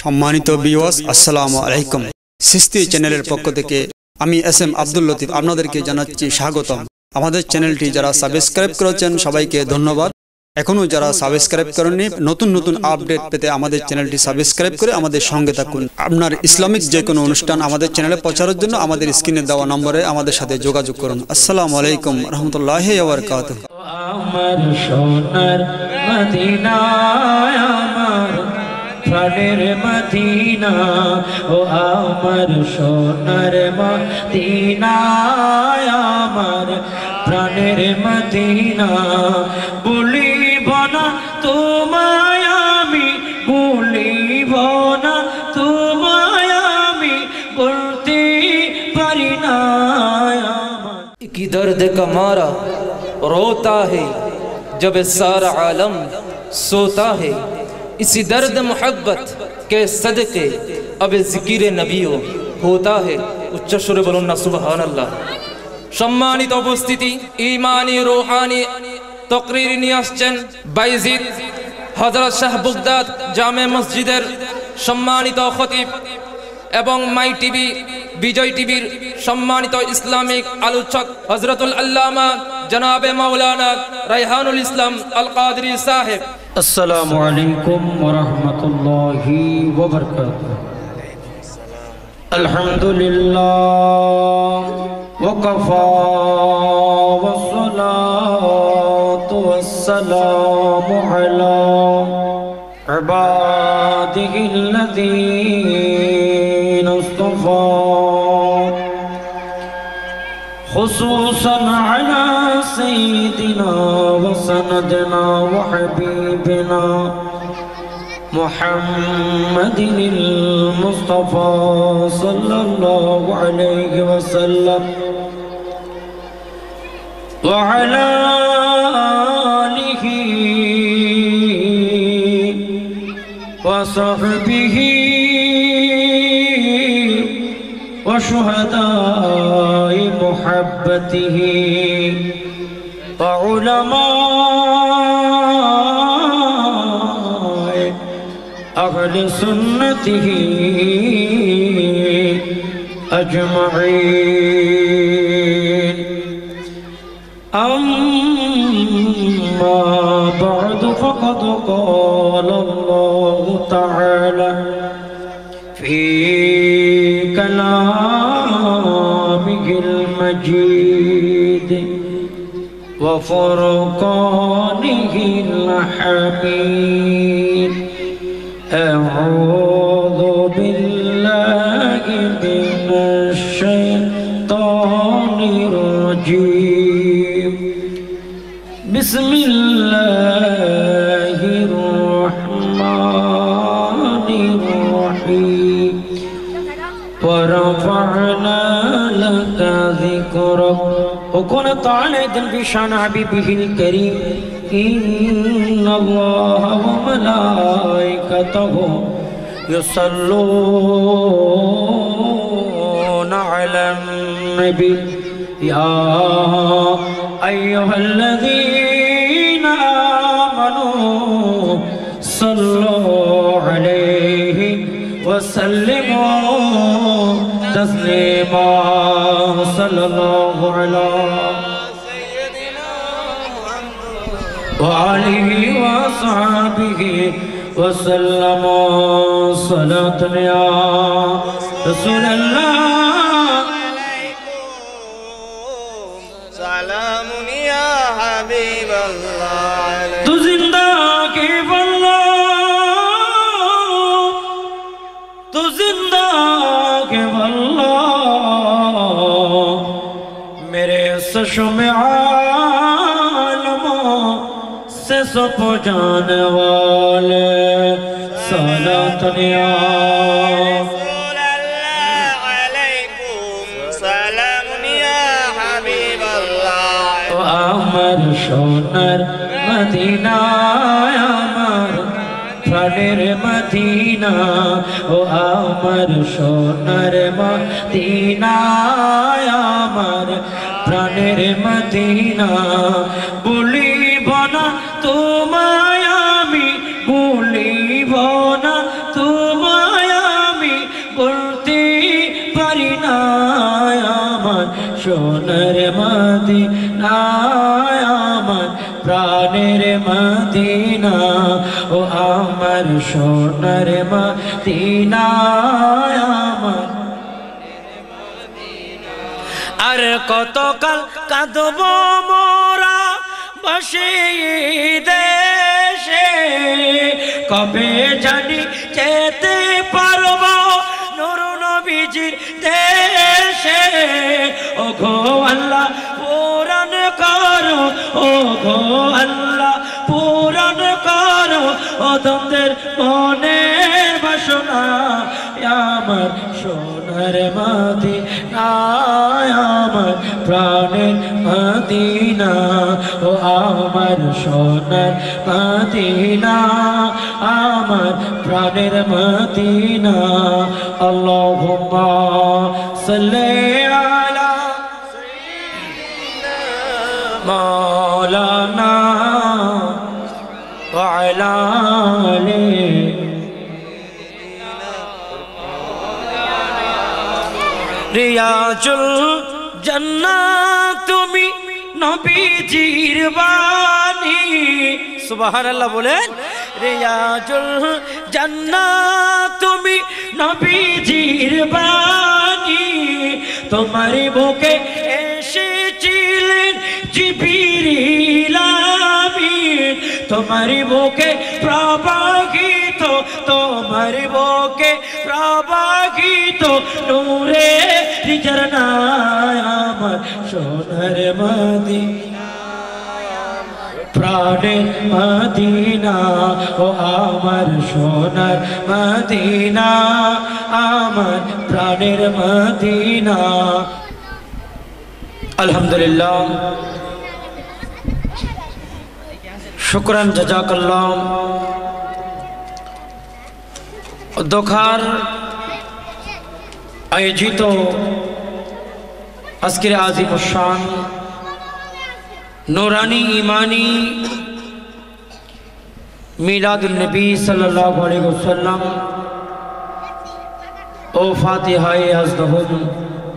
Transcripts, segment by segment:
সম্মানিত ভিউয়ার্স, আসসালামু আলাইকুম। সিস্তি চ্যানেলের পক্ষ থেকে আমি এস.এম. আব্দুল লতিফ আপনাদেরকে জানাচ্ছি স্বাগতম। আমাদের চ্যানেলটি যারা সাবস্ক্রাইব করেছেন সবাইকে ধন্যবাদ। এখনও যারা সাবস্ক্রাইব করেননি, নতুন নতুন আপডেট পেতে আমাদের চ্যানেলটি সাবস্ক্রাইব করে আমাদের সঙ্গে থাকুন। আপনার ইসলামিক যে কোনো অনুষ্ঠান আমাদের চ্যানেলে প্রচারের জন্য আমাদের স্ক্রিনে দেওয়া নম্বরে আমাদের সাথে যোগাযোগ করুন। আসসালামু আলাইকুম রহমতুল্লাহি ওয়া বারাকাতুহু। আমার সোনার মদিনা, আমার প্রাণের মদিনা, ও আমার সোনার মদিনা, আমার প্রাণের মদিনা। ভুলিব না তোমায় আমি, ভুলিব না তোমায় আমি, বলতে পারি না। कि दर्द का मारा रोता है जब सारा आलम सोता है, इसी दर्द मोहब्बत के सदके अब जिक्र नबियों होता है। उच्च सुरे बोलुन ना सुबहान अल्लाह। सम्मानित उपस्थिति ईमानी रूहानी तकरीर নিয়ে আসছেন বাইজিদ হযরত শাহ বুগদাদ জামে মসজিদের সম্মানিত খতিব এবং মাই টিভি বিজয় টিভির সম্মানিত ইসলামিক আলোচক হযরতুল আল্লামা জনাবে মাওলানা রায়হানুল ইসলাম আল কাদরি সাহেব। আসসালামু আলাইকুম ওয়া রাহমাতুল্লাহি ওয়া বারাকাতুহু। আলহামদুলিল্লাহ ওয়া কাফা ওয়াস সালাতু ওয়াস সালামু আলা ইবাদিহিল্লাযীনা ইসতাফা خصوصا على سيدنا وسندنا وحبيبنا محمد المصطفى صلى الله عليه وسلم وعلى آله وصحبه وشهداء محبته وعلماء أهل سنته أجمعين. أما بعد فقد قال الله تعالى في كلامه المجيد وفرقانه الحميد. أعوذ بالله من الشيطان الرجيم. بسم الله الرحمن الرحيم. ورفعنا لك ذكرك وكنت عليك بشان حبيبه الكريم. إن الله وملائكته يصلون على النبي يا أيها الذين آمنوا صلوا عليه وسلموا تسليما. صلى الله على سيدنا محمد وآله وصحبه وسلم. صلاة يا رسول الله سلام يا حبيب الله. تو زندہ کے واللہ، تو زندہ کے واللہ، میرے سشم عالموں سے سب جانے والے. صلاة یا رسول الله عليكم سلام يا حبيب الله. আমার সোনার মদিনা, আমার প্রাণের মদিনা, ও আমার সোনার মদিনা, আমার প্রাণের মদিনা। ভুলিব না তোমায় আমি, ভুলিব না তোমায় আমার সোনার মদিনা আমার প্রাণের মদিনা ও আমার সোনার মদিনা আমার আর কতকাল কাঁদব মোরা বসে দেশে কবে জানি যেতে পারবো নূর নবীজির দেশে ও গো আল্লাহ পূরণ করো ও গো আল্লাহ পূরণ করো ও তোমাদের মনের বাসনা আমার সোনার মদিনা আমার প্রাণের মদিনা ও আমার সোনার মদিনা আমার প্রাণের মদিনা আল্লাহুম্মা সাল্লি আলা মাওলানা ওয়া আলা আলি রিয়াজুল জান্নাত তুমি নবীজির বাণী সুবহানাল্লাহ বলেন রিয়াজুল জান্নাত তুমি নবীজির বাণী তোমার বুকে এসেছিলেন জিবরিল আমিন তোমার বুকে প্রবাহিত তোমার বুকে প্রবাহিত নূরে ঝরনা আমার সোনার মদিনা প্রাণের মদিনা ও আমার সোনার মদিনা আমার প্রাণের মদিনা আলহামদুলিল্লাহ শুকরান জাযাকাল্লাহ দোখার আয়োজিত আজকের আজিম শান নূরানি ইমানি মিলাদুন নবী সাল্লাল্লাহু আলাইহি ওয়াসাল্লাম ও ফাতিহায়ে আজদহুল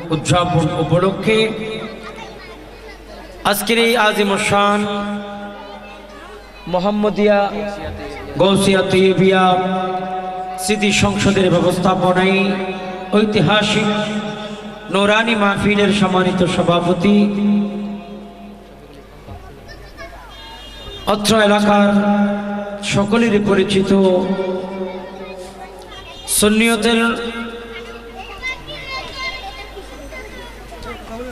উদযাপন উপলক্ষে আজকের এই আজিম শান মোহাম্মদিয়া গৌসিয়া তৈয়বিয়া স্মৃতি সংসদের ব্যবস্থাপনায় ঐতিহাসিক নূরানি মাহফিলের সম্মানিত সভাপতি অত্র এলাকার সকলের পরিচিত সুন্নিয়তের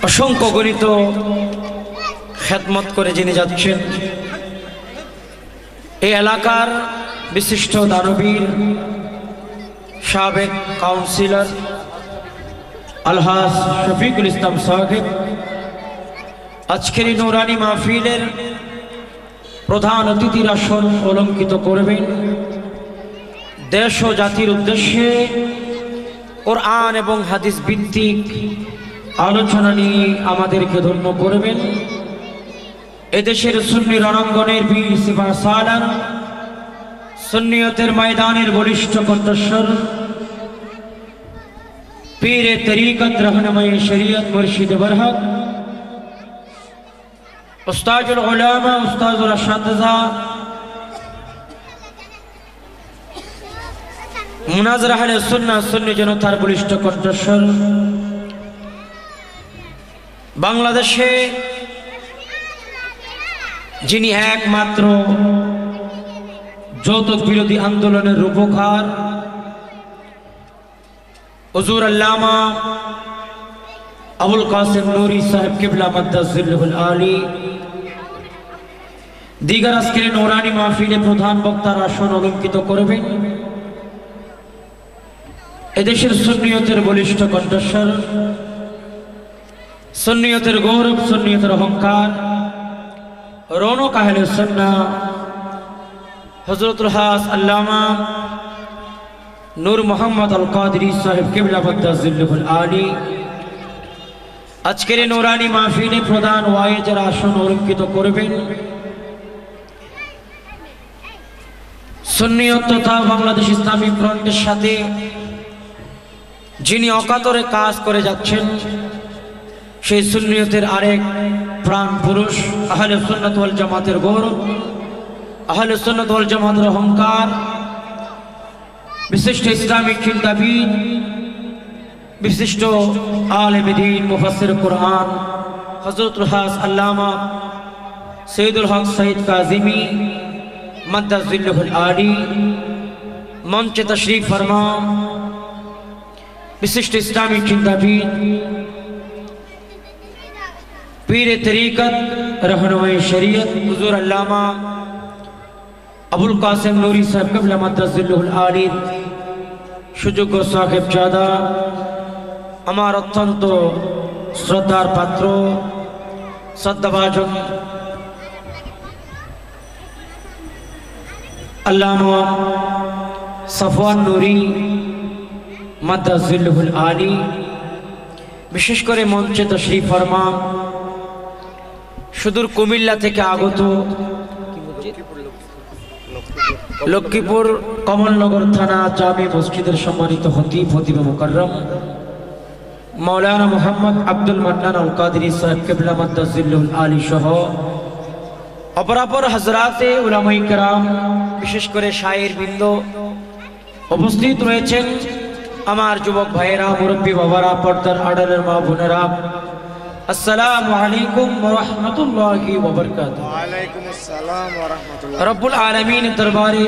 অসংখ্য গণিত খেদমত করে যিনি যাচ্ছেন এই এলাকার বিশিষ্ট দানবীর সাবেক কাউন্সিলর আলহাজ শফিকুল ইসলাম সাহেব আজকের নূরানি মাহফিলের প্রধান অতিথির আসন অলঙ্কিত করবেন দেশ ও জাতির উদ্দেশ্যে কোরআন এবং হাদিস ভিত্তিক আলোচনা নিয়ে আমাদেরকে ধন্য করবেন এদেশের সুন্নি রণাঙ্গনের বীর সিপাহ সালার সুন্নিয়তের ময়দানের বলিষ্ঠ কণ্ঠস্বর পীরে তরিকত রহনুমায়ে শরীয়ত মুর্শিদ বরহক উস্তাদুল উলামা উস্তাদুল আসাতিজা মুনাজির আহলে সুন্নাহ সুন্নি জনতার বলিষ্ঠ কণ্ঠস্বর বাংলাদেশে যিনি একমাত্র যৌতুক বিরোধী আন্দোলনের রূপকার হুজুর আল্লামা আবুল কাসেম নুরি সাহেব কিবলা মাদ্দাজিল্লুল আলী দিগার আজকের নূরানি মাহফিলে প্রধান বক্তার আসন অলঙ্কিত করবেন এদেশের সুন্নিয়তের বলিষ্ঠ কণ্ঠস্বর সুন্নিয়তের গৌরব সুন্নিয়তের অহংকার রৌনক আহলে সুন্নাহ হযরতুল হাস আল্লামা নূর মোহাম্মদ আল কাদরি সাহেব কিবলা মাদ্দাজিল্লুল আলী আজকের নূরানি মাহফিলে প্রধান ওয়াইজের আসন অলঙ্কিত করবেন সুন্নিয়ত তথা বাংলাদেশ ইসলামী ফ্রন্টের সাথে যিনি অকাতরে কাজ করে যাচ্ছেন সেই সুন্নিয়তের আরেক প্রাণ পুরুষ, আহলে সুন্নাত ওয়াল জামাতের গৌরব, আহলে সুন্নাত ওয়াল জামাতের অহংকার, বিশিষ্ট ইসলামিক চিন্তাবিদ, বিশিষ্ট আলেম দ্বীন, মুফাসসির কুরআন হযরতুল হাস আল্লামা সৈয়দুল হক সাইদ কাজিমি মাদ্দাজিল্লুহুল আলী মঞ্চে তশরিফ ফরমা, विशिष्ट इस्लामी चिंताविद, पीर तरीक़त, रहनुमाई शरीयत हुज़ूर अल्लामा अबुल कासिम नूरी साहब क़िबला मद्दज़िल्लुहुल आली সুযোগ্য সাহেব জাদা, আমার অত্যন্ত শ্রদ্ধার পাত্র, শ্রদ্ধাভাজন আল্লামা সফওয়ান নূরি মাদ্দাজিল্লুহুল আলী, বিশেষ করে মঞ্চে তশরিফ ফরমা সুদূর কুমিল্লা থেকে আগত লক্ষ্মীপুর কমলনগর থানা জামে মসজিদের সম্মানিত খতিব মুকাররম মাওলানা মুহাম্মদ আব্দুল মান্নান আল কাদরি সাহেব কিবলা মাদ্দাজিল্লুহুল আলী সহ অপরাপর হযরাতে উলামায়ে কেরাম, বিশেষ করে শায়ের বৃন্দ উপস্থিত রয়েছেন। আমার যুবক ভাইয়েরা, মুরব্বী বাবারা, পর্দার আড়ালের মা বোনেরা, আসসালামু আলাইকুম ওয়া রাহমাতুল্লাহি ওয়া বারাকাতুহু। ওয়া আলাইকুম আসসালাম ওয়া রাহমাতুল্লাহ। রব্বুল আলামিনের দরবারে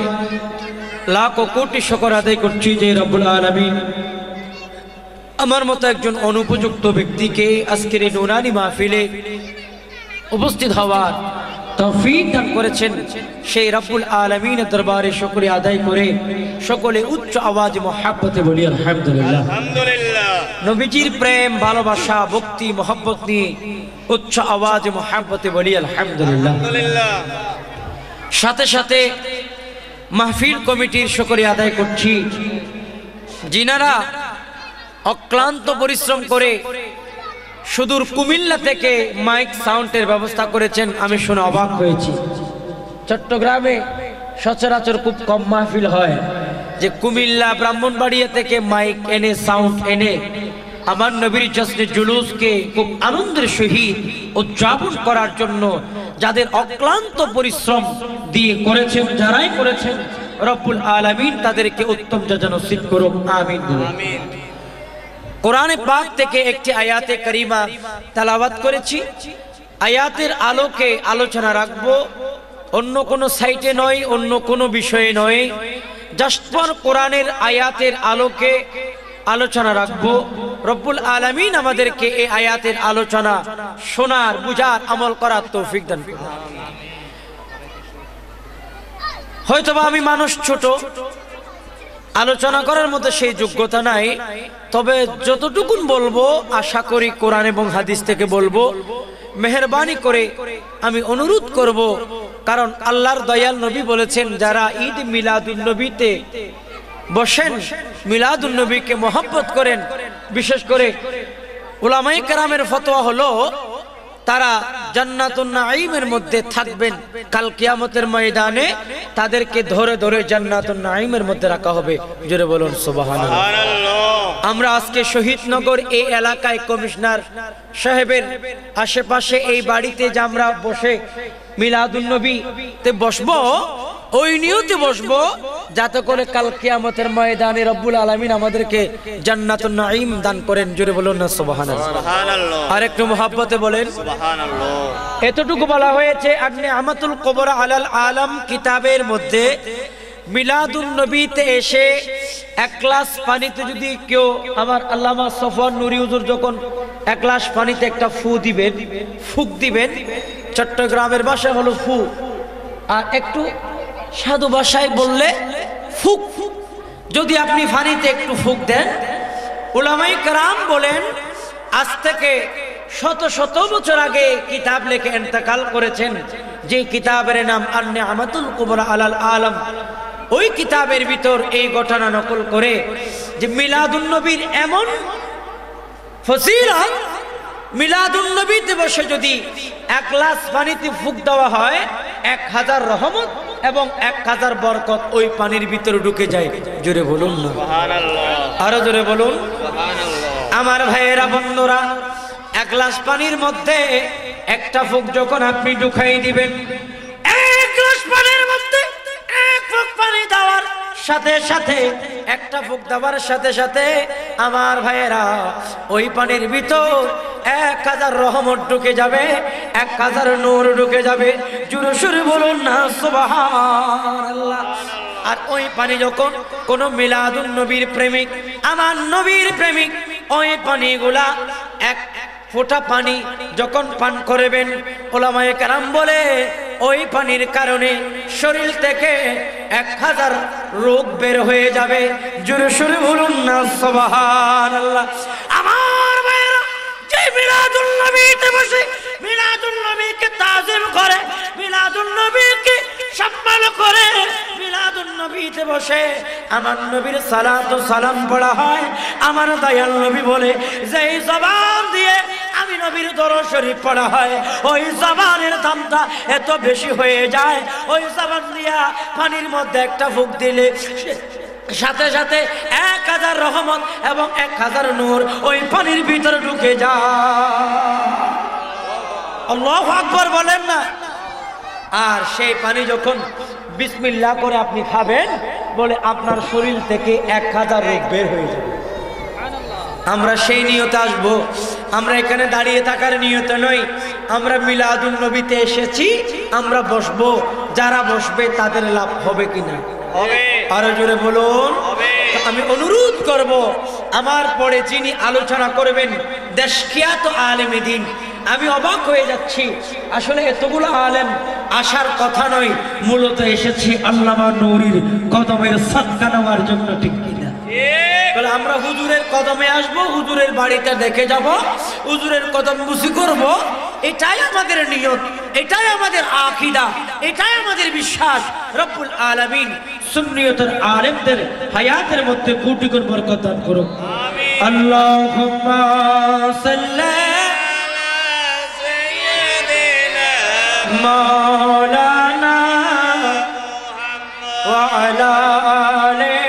লাখো কোটি শুকর আদায় করছি যে রব্বুল আলামিন আমার মতো একজন অনুপযুক্ত ব্যক্তিকে আজকের এই নুরানি মাহফিলে উপস্থিত হওয়ার তৌফিক দান করেছেন। সেই রব্বুল আলামিনের দরবারে শুকরিয়া আদায় করে সকলে উচ্চ আওয়াজে মুহাব্বতে বলি আলহামদুলিল্লাহ। আলহামদুলিল্লাহ। নবীজির প্রেম, ভালোবাসা, ভক্তি, মহব্বত নিয়ে উচ্চ আওয়াজে মুহাব্বতে বলি আলহামদুলিল্লাহ। আলহামদুলিল্লাহ। সাথে সাথে মাহফিল কমিটির শুকরিয়া আদায় করছি, যিনারা অক্লান্ত পরিশ্রম করে সুদূর কুমিল্লা থেকে মাইক সাউন্ডের ব্যবস্থা করেছেন। আমি শুনে অবাক হয়েছি। চট্টগ্রামে সচরাচর খুব কম মাহফিল হয় যে কুমিল্লা ব্রাহ্মণবাড়িয়া থেকে মাইক এনে, সাউন্ড এনে আমার নবীর জশ্নে জুলুসকে খুব আনন্দের সহিত উদযাপন করার জন্য যাদের অক্লান্ত পরিশ্রম দিয়ে করেছেন, যারাই করেছেন রব্বুল আলামিন তাদেরকে উত্তম জাযা নসিব করুক, আমিন। আমিন। কোরআনে পাক থেকে একটি আয়াতে কারিমা তেলাওয়াত করেছি। আয়াতের আলোকে আলোচনা রাখবো, অন্য কোনো সাইটে নয়, অন্য কোনো বিষয়ে নয়, জাস্ট ফর কোরআনের আয়াতের আলোকে আলোচনা রাখবো। রব্বুল আলামিন আমাদেরকে এই আয়াতের আলোচনা শোনার, বুঝার, আমল করার তৌফিক দান করুন। হয়তোবা আমি মানুষ, ছোট, আলোচনা করার মতো সেই যোগ্যতা নাই, তবে যতটুকুন বলবো আশা করি কোরআন এবং হাদিস থেকে বলবো। মেহেরবানি করে আমি অনুরোধ করব, কারণ আল্লাহর দয়াল নবী বলেছেন যারা ঈদ মিলাদুন নবীতে বসেন, মিলাদুন নবীকে মহব্বত করেন, বিশেষ করে উলামায়ে কেরামের ফতোয়া হলো তারা জান্নাতুন নাঈমের মধ্যে থাকবেন। কাল কিয়ামতের ময়দানে তাদেরকে ধরে ধরে জান্নাতুন নাঈমের মধ্যে রাখা হবে। জোরে বলুন সুবহানাল্লাহ। আমরা আজকে শহীদনগর এই এলাকায় কমিশনার সাহেবের আশেপাশে এই বাড়িতে যে আমরা বসে মিলাদুন নবীতে বসবো, ওই নিয়তে বসবো যাতে করে কাল কিয়ামতের ময়দানে রব্বুল আলামিন আমাদেরকে জান্নাতুন নাঈম দান করেন। জোরে বলুন না সুবহানাল্লাহ। সুবহানাল্লাহ। আর একটু মুহাব্বতে বলেন সুবহানাল্লাহ। এতটুকু বলা হয়েছে আগ্নে আমাতুল কুবরা আলাল আলম কিতাবের মধ্যে মিলাদুন নবীতে এসে এক গ্লাস পানিতে যদি কেউ, আমার আল্লামা সফওয়ান নুরি হুজুর যখন এক গ্লাস পানিতে একটা ফুক দিবেন, চট্টগ্রামের ভাষা হলো ফু, আর একটু সাধু ভাষায় বললে ফুক। যদি আপনি পানিতে একটু ফুক দেন, উলামায়ে কেরাম বলেন আজ থেকে শত শত বছর আগে কিতাব লিখে ইন্তেকাল করেছেন, যে কিতাবের নাম আন্নে আমাতুল কুবরা আলাল আলম। ওই কিতাবের ভিতর এই ঘটনা নকল করে যে মিলাদুন নবীর এমন ফজিলত, মিলাদুন নবীতে বসে যদি এক গ্লাস পানিতে ফুক দেওয়া হয় 1000 রহমত এবং 1000 বরকত ওই পানির ভিতরে ঢুকে যায়। জোরে বলুন না সুবহানাল্লাহ। আরো জোরে বলুন। সুবহানাল্লাহ। আমার ভাইয়েরা বন্ধুরা, 1 গ্লাস পানির মধ্যে একটা ফুক যখন আপনি ঢুকাই দিবেন, 1 গ্লাস পানির মধ্যে 1 ফুক পানি দেওয়ার সাথে সাথে, একটা ফুক দেওয়ার সাথে সাথে আমার ভাইয়েরা ওই পানির ভিতর 1000 রহমত ঢুকে যাবে, 1000 নূর ঢুকে যাবে। জোরে সুরে বলুন না সুবহানাল্লাহ। আর ওই পানি যখন কোন মিলাদুন নবীর প্রেমিক, আমার নবীর প্রেমিক, ওই পানিগুলা 1 ফোঁটা পানি যখন পান করবেন, ওলামায়ে কেরাম বলে ওই পানির কারণে শরীর থেকে 1000 রোগ বের হয়ে যাবে। জোরে সুরে বলুন না সুবহানাল্লাহ। আমার ভাইরা, যে মিলাদুন নবীতে বসে মিলাদুন নবীকে তাজিম করে, মিলাদুন নবীকে সম্মান করে, মিলাদুন নবীতে বসে আমার নবীর সালাত ও সালাম পড়া হয়, আমার দয়াল নবী বলে যেই জবান দিয়ে আমি নবীর দরুদ শরীফ পড়া হয়, ওই জবানের দামটা এত বেশি হয়ে যায়, ওই জবান দিয়া পানির মধ্যে একটা ফুঁক দিলে সাথে সাথে 1000 রহমত এবং 1000 নূর ওই পানির ভিতরে ঢুকে যায়। আল্লাহু আকবার বলেন না। আর সেই পানি যখন বিসমিল্লাহ করে আপনি খাবেন, বলে আপনার শরীর থেকে 1000 রোগ বের হয়ে যাবে। আমরা সেই নিয়তে আসবো, আমরা এখানে দাঁড়িয়ে থাকার নিয়তে নই। আমরা মিলাদুন নবীতে এসেছি, আমরা বসবো, যারা বসবে তাদের লাভ হবে কিনা হবে। আরো জোরে বলুন। আমি অনুরোধ করব, আমার পরে যিনি আলোচনা করবেন দেশখিয়াত আলেমে দ্বীন, আমি অবাক হয়ে যাচ্ছি, আসলে এতগুলো আলেম আসার কথা নয়, মূলত এসেছি আল্লামা নূরীর কদমের সাদকা নেওয়ার জন্য, ঠিক কিনা? তাহলে আমরা হুজুরের কদমে আসবো, হুজুরের বাড়িটা দেখে যাব, হুজুরের কদম বুঝি করব, এটাই আমাদের নিয়ত, এটাই আমাদের আকীদা, এটাই আমাদের বিশ্বাস। রব্বুল আলামিন সুন্নিয়তের আলেমদের হায়াতের মধ্যে কোটি কোটি বরকত দান করুন। আমিন। আল্লাহুম্মা সাল্লি মাওলানা ওয়া আলা আলি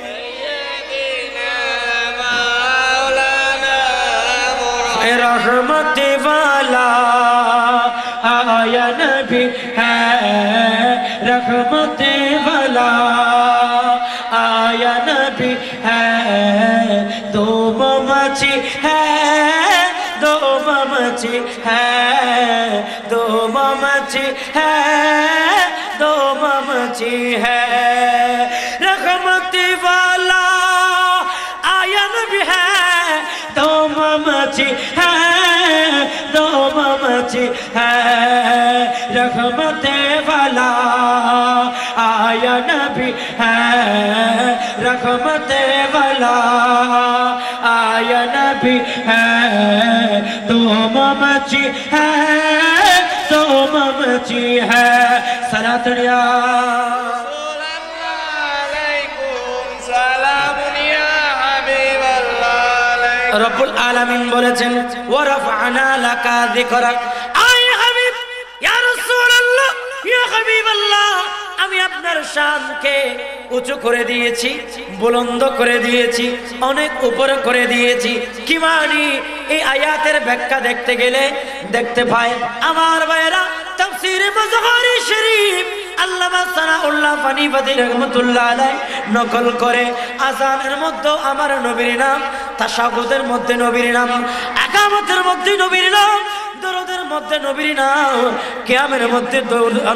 সাইয়্যিদিনা মাওলানা रहमत वाला आया नबी है, रहमत वाला आया नबी है, दो ममची है, दो ममची है, दो ममची है, दो ममची है, रहमत वाला आया नबी है, दो ममची है, दो ममची है, रहमत वाला आया नबी है, रहमत वाला आया नबी है, दो ममची है, दो ममची है। सलातुल्लाह রব্বুল আলামিন বলেছেন, ওয়া রাফা'না লাকা যিকরাক। আয় হাবিব, ইয়া রাসূলুল্লাহ, ইয়া হাবিবাল্লাহ, আমি আপনার শানকে উঁচু করে দিয়েছি, বুলন্দ করে দিয়েছি, অনেক উপরে করে দিয়েছি। কি মানে? এই আয়াতের ব্যাখ্যা দেখতে গেলে দেখতে পাই আমার ভাইরা, তাফসীরে মুজাহরি শরীফ আল্লামা সানাউল্লাহ ফানিবাদী রাহমাতুল্লাহ আলাইহি নকল করে, আযানের মধ্যে আমার নবীর নাম, তাশাহুদের মধ্যে নবীর নাম, ইকামতের মধ্যে নবীর নাম, দরুদের মধ্যে নবীর নাম, কিয়ামের মধ্যে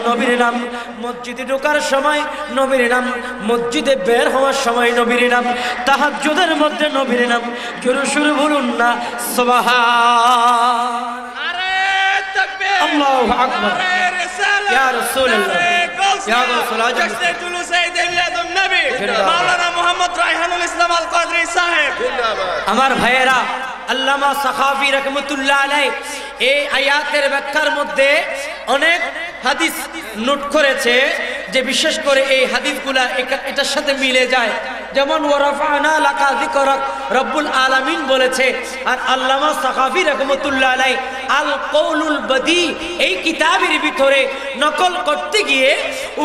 নবীর নাম, মসজিদে ঢোকার সময় নবীর নাম, মসজিদে বের হওয়ার সময় নবীর নাম, তাহাজ্জুদের মধ্যে নবীর নাম। জোরে সুরে বলুন না সুবহান। নারে তাকবীর, আল্লাহু আকবার। নারে রিসালাত, ইয়া রাসূলুল্লাহ, ইয়া রাসূলুল্লাহ, মাওলানা মুহাম্মদ রায়হানুল ইসলাম আল কাদরি সাহেব। আমার ভাইয়েরা, আল্লামা সাখাফি রাহমাতুল্লাহ আলাইহি এই আয়াতের ব্যাখ্যার মধ্যে অনেক হাদিস নোট করেছে, যে বিশেষ করে এই হাদিসগুলা এটার সাথে মিলে যায়। যেমন ওয়া রাফা'না লাকা যিকরাক, রব্বুল আলামিন বলেছে। আর আল্লামা সাখাফি রাহমাতুল্লাহ আলাইহি আল কওলুল বদী এই কিতাবের ভিতরে নকল করতে গিয়ে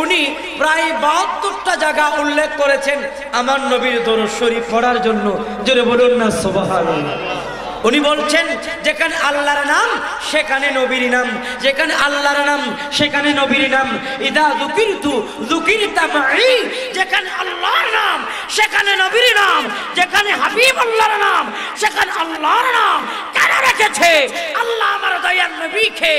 উনি প্রায় 72টা জায়গা উল্লেখ করেছেন আমার নবীর দরুদ শরীফ পড়ার জন্য। জোরে বলুন না সুবহানাল্লাহ। উনি বলছেন যেখানে আল্লাহর নাম সেখানে নবীর নাম, যেখানে আল্লাহর নাম সেখানে নবীর নাম। ইদা যুকিরতু যুকিরতা মাই, যেখানে আল্লাহর নাম সেখানে নবীর নাম, যেখানে হাবিবুল্লাহর নাম সেখানে আল্লাহর নাম। কেন রেখেছে? আল্লাহ আমার দয়ার নবীকে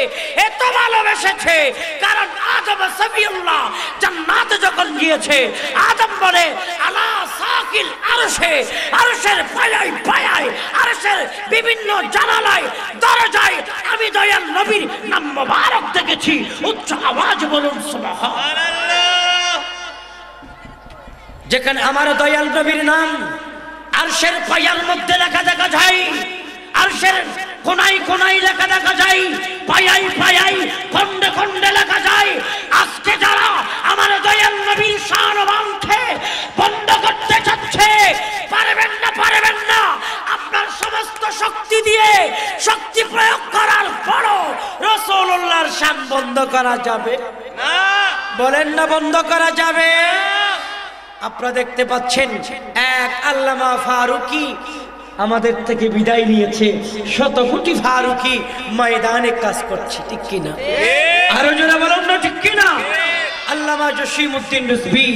এত ভালোবেসেছে, কারণ আদম সফিউল্লাহ জান্নাতে যখন গিয়েছে, আদম বলে আলা সাকিল আরশে, আরশের পায়ায় পায়ায়, আরশের বিভিন্ন জানালায় দরজায় আমি দয়াল নবীর নাম মোবারক দেখেছি। উচ্চ আওয়াজ বলুন সুবহানাল্লাহ। যেখানে আমার দয়াল নবীর নাম আরশের পায়ার মধ্যে লেখা দেখা যায়, আরশের কোনায় কোনায় লেখা দেখা যায়, পায়ায় পায়ায় খন্ডে খন্ডে লেখা যায়। আজকে যারা আমার দয়াল নবীর শানবানকে বন্ধ করতে চাচ্ছে, পারবেন না, পারবেন না। আপনার সমস্ত শক্তি দিয়ে শক্তি প্রয়োগ করার পরও রাসূলুল্লাহর শান বন্ধ করা যাবে না। বলেন না বন্ধ করা যাবে? আপনারা দেখতে পাচ্ছেন এক আল্লামা ফারুকী আমাদের থেকে বিদায় নিয়েছে, শত কোটি ফারুকী ময়দানে কাজ করছে, ঠিক কিনা? আরো জোরে বলুন না, ঠিক কিনা? আল্লামা জসিমউদ্দিন রিজভী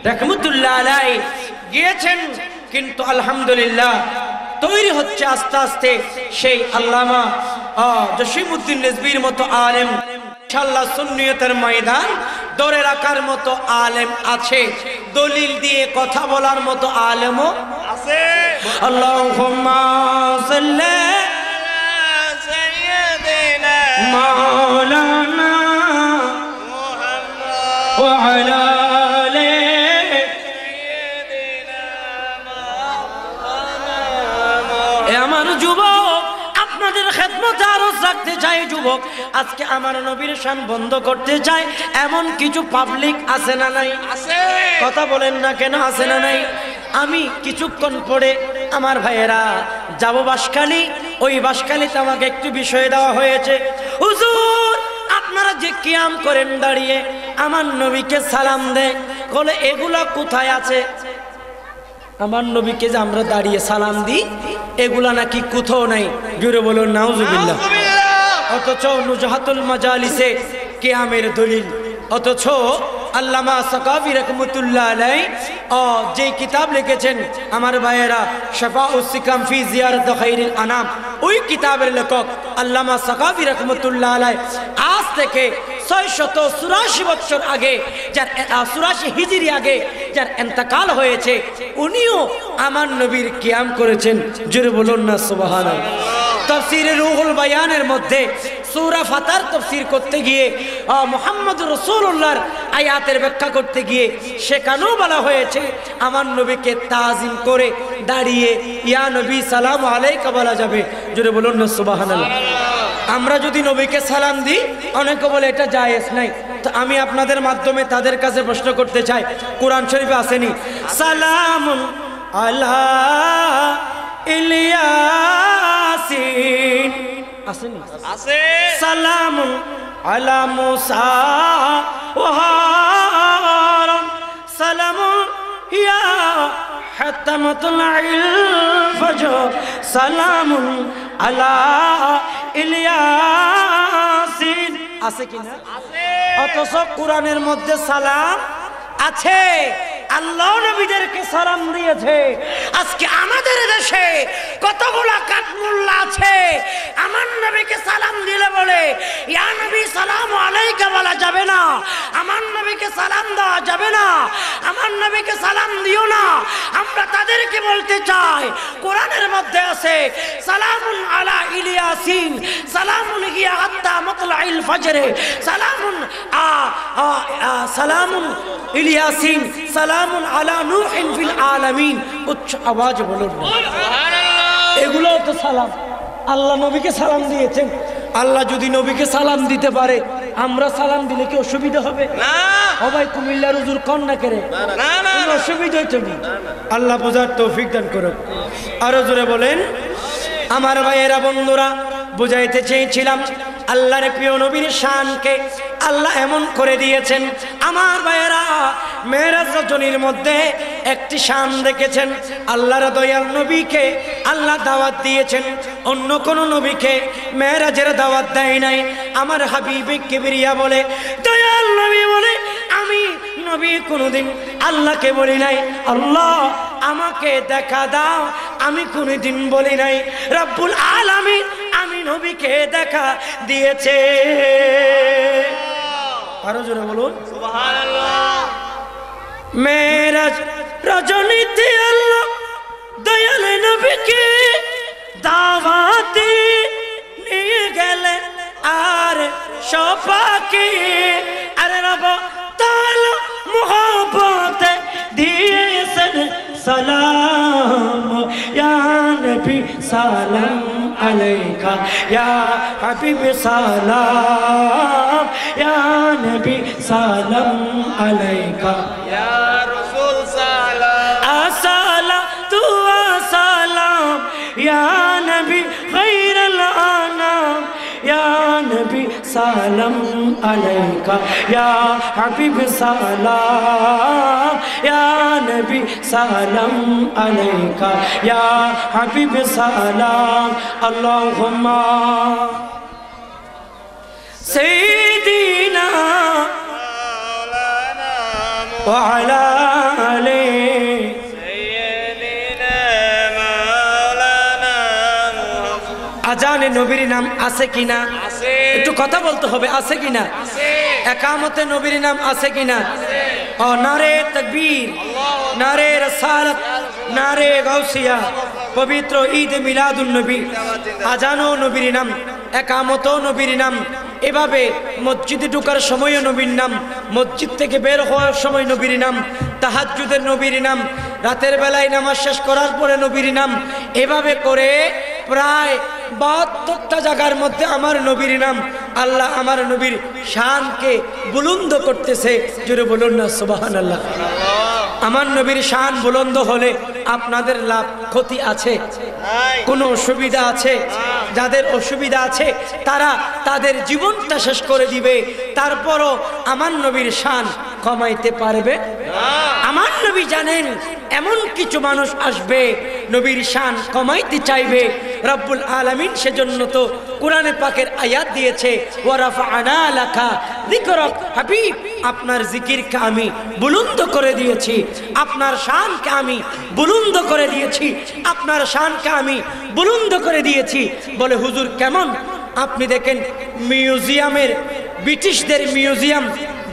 রাহমাতুল্লাহ আলাইহি গিয়েছেন, কিন্তু আলহামদুলিল্লাহ তৈরি হচ্ছে আস্তে আস্তে সেই আল্লামা জসিমউদ্দিন রিজভীর মতো আলেম। ইনশাআল্লাহ সুন্নিয়তের ময়দান ধরে রাখার মতো আলেম আছে, দলিল দিয়ে কথা বলার মতো আলেমও আছে। আল্লাহুম্মা সাল্লি আলা সাইয়্যিদিনা মাওলানা মুহাম্মদ ওয়া আলা আলি সাইয়্যিদিনা মাওলানা। এ আমার যুবক, আপনাদের খেদমতে আরজ রাখতে চাই যুবক, আজকে আমার নবীর শান বন্ধ করতে চাই এমন কিছু পাবলিক আছে না নাই? আছে। কথা বলেন না কেন, আছে না নাই? আমি কিছুক্ষণ পরে আমার ভাইয়েরা যাব বাঁশখালী, ওই বাঁশখালীতে আমাকে একটু বিষয় দেওয়া হয়েছে। হুজুর আপনারা যে কিয়াম করেন দাঁড়িয়ে আমার নবীকে সালাম দেয়, বলে এগুলা কোথায় আছে? আমার নবীকে যে আমরা দাঁড়িয়ে সালাম দিই এগুলা নাকি কোথাও নাই। জোরে বলুন নাউজুবিল্লাহ। অথচ নুজহাতুল মাজালিসে কিয়ামের দলিল, অথচ আল্লামা সাকাফি রাহমাতুল্লাহ আলাইহি যে কিতাব লিখেছেন আমার ভাইয়েরা শাফাউস সিকাম ফি জিয়ারাত খায়রুল আনাম, ওই কিতাবের লেখক আল্লামা সাকাফি রাহমাতুল্লাহ আলাইহি আজ থেকে 684 বছর আগে, যার 84 হিজরি আগে যার ইন্তেকাল হয়েছে, উনিও আমার নবীর কিয়াম করেছেন। জোরে বলুন না সুবহানাল্লাহ। তাফসীরে রুহুল বায়ানের মধ্যে সূরা ফাতার তাফসীর করতে গিয়ে মুহাম্মদুর রাসূলুল্লাহর আয়াতের ব্যাখ্যা করতে গিয়ে সেখানেও বলা হয়েছে আমার নবীকে তাজিম করে দাঁড়িয়ে ইয়া নবী সালামু আলাইকা বলা যাবে। জোরে বলুন না সুবহানাল্লাহ। আমরা যদি নবীকে সালাম দিই, অনেকে বলে এটা জায়েজ নাই, তো আমি আপনাদের মাধ্যমে তাদের কাছে প্রশ্ন করতে চাই, কোরআন শরীফে আসেনি সালামুন আলা ইলিয়াসিন? আসেনি? আছে। সালামুন আলা মুসা ওয়া হারুন, সালামুন ইয়া হাত্তা মাতলাইল ফজর, সালামুন আলা ইলিয়াসিন। আছে কিনা? আছে। অথচ কোরআনের মধ্যে সালাম আছে, আল্লাহ নবীদেরকে সালাম দিয়েছে। আজকে আমাদের দেশে কতগুলা কাঠমুল্লা আছে, আমার নবীকে সালাম দিলে বলে ইয়া নবী সালামু আলাইকা বলা যাবে না, আমার নবীকে সালাম দেওয়া যাবে না, আমার নবীকে সালাম দিও না। আমরা তাদেরকে বলতে চাই কোরআনের মধ্যে আছে সালামুন আলা ইলিয়াসিন, সালামুন হিয়া হাত্তা মাতলাইল ফজরে, সালামুন সালামুন ইলিয়াসিন, সালামুন আলা নূহিন ফিল আলামিন। উচ্চ আওয়াজ বলুন সুবহানাল্লাহ। এগুলো তো সালাম, আল্লাহ নবীকে সালাম দিয়েছেন। আল্লাহ যদি নবীকে সালাম দিতে পারে, আমরা সালাম দিলে কি অসুবিধা হবে? না। সবাই কুমিল্লার হুজুর কোন না করে, না না অসুবিধা হইতো না। আল্লাহ বুঝার তৌফিক দান করুন। আরো জোরে বলেন। আমার ভাইয়েরা বন্ধুরা, বুঝাইতে চেয়েছিলাম আল্লাহর প্রিয় নবীর শানকে আল্লাহ এমন করে দিয়েছেন। আমার ভাইয়েরা, মেরাজ রজনীর মধ্যে একটি শান দেখেছেন, আল্লাহর দয়াল নবীকে আল্লাহ দাওয়াত দিয়েছেন, অন্য কোন নবীকে মেরাজের দাওয়াত দেয় নাই। আমার হাবিবে কিবরিয়া বলে, দয়াল নবী বলে, আমি নবী কোনদিন আল্লাহকে বলি নাই আল্লাহ আমাকে দেখা দাও, আমি কোনদিন বলি নাই রব্বুল আলামিন আমি নবীকে দেখা দিয়েছে। আরো জোরে বলুন সুবহানাল্লাহ। মেরাজ রজনীতে আল্লাহ দয়াল নবীকে দাওয়াত নিয়ে গেলে আর সপাকে আরে রব তাআলা মোহব্বত দিয়েছেন সালাম ইয়া নবী সালাম আলাইকা ইয়া হাবিব সালাম ইয়া নবী সালাম আলাইকা ইয়া রাসূল সালাম আসসালাতু আসসালাম ইয়া নবী খায়রুল আনাম ইয়া নবী সালাম আলাইকা ইয়া হাবিব সালাম ইয়া নবী সালাম আলাইকা ইয়া হাবিব সালাম আল্লাহুম্মা সাইয়্যিদিনা মাওলানা ওয়া আলা আলি সাইয়্যিদিনা মাওলানা মুহাম্মদ। আজানে নবীর নাম আছে কিনা? আছে। একটু কথা বলতে হবে, আছে কিনা? আছে। একামতে নবীর নাম আছে কিনা? ও নারে তাকবীর, নারে রাসালাত, নারে গাউসিয়া, পবিত্র ঈদ মিলাদুন নবী, আজানও নবীর নাম, একামতও নবীর নাম। এভাবে মসজিদে ঢোকার সময়ও নবীর নাম, মসজিদ থেকে বের হওয়ার সময় নবীর নাম, তাহাজ্জুদের নবীর নাম, রাতের বেলায় নামাজ শেষ করার পরে নবীর নাম। এভাবে করে প্রায় 72টা জায়গার মধ্যে আমার নবীর নাম। আল্লাহ আমার নবীর শানকে বুলন্দ করতেছে, জোরে বলুন না সুবহানাল্লাহ। আমার নবীর শান বুলন্দ হলে আপনাদের লাভ ক্ষতি আছে? কোনো অসুবিধা আছে? যাদের অসুবিধা আছে তারা তাদের জীবনটা শেষ করে দিবে, তারপরও আমার নবীর শান কমাইতে পারবে? আমার নবী জানেন এমন কিছু মানুষ আসবে নবীর শান কমাইতে চাইবে। রব্বুল আলামিন সেজন্য তো কোরআনে পাকের আয়াত দিয়েছে, ওয়া রাফা'না লাকা যিকরাক, হাবিব আপনার জিকিরকে আমি বুলন্দ করে দিয়েছি, আপনার শানকে আমি বুলন্দ করে দিয়েছি, আপনার শানকে আমি বুলন্দ করে দিয়েছি। বলে হুজুর কেমন? আপনি দেখেন মিউজিয়ামের, ব্রিটিশদের মিউজিয়াম,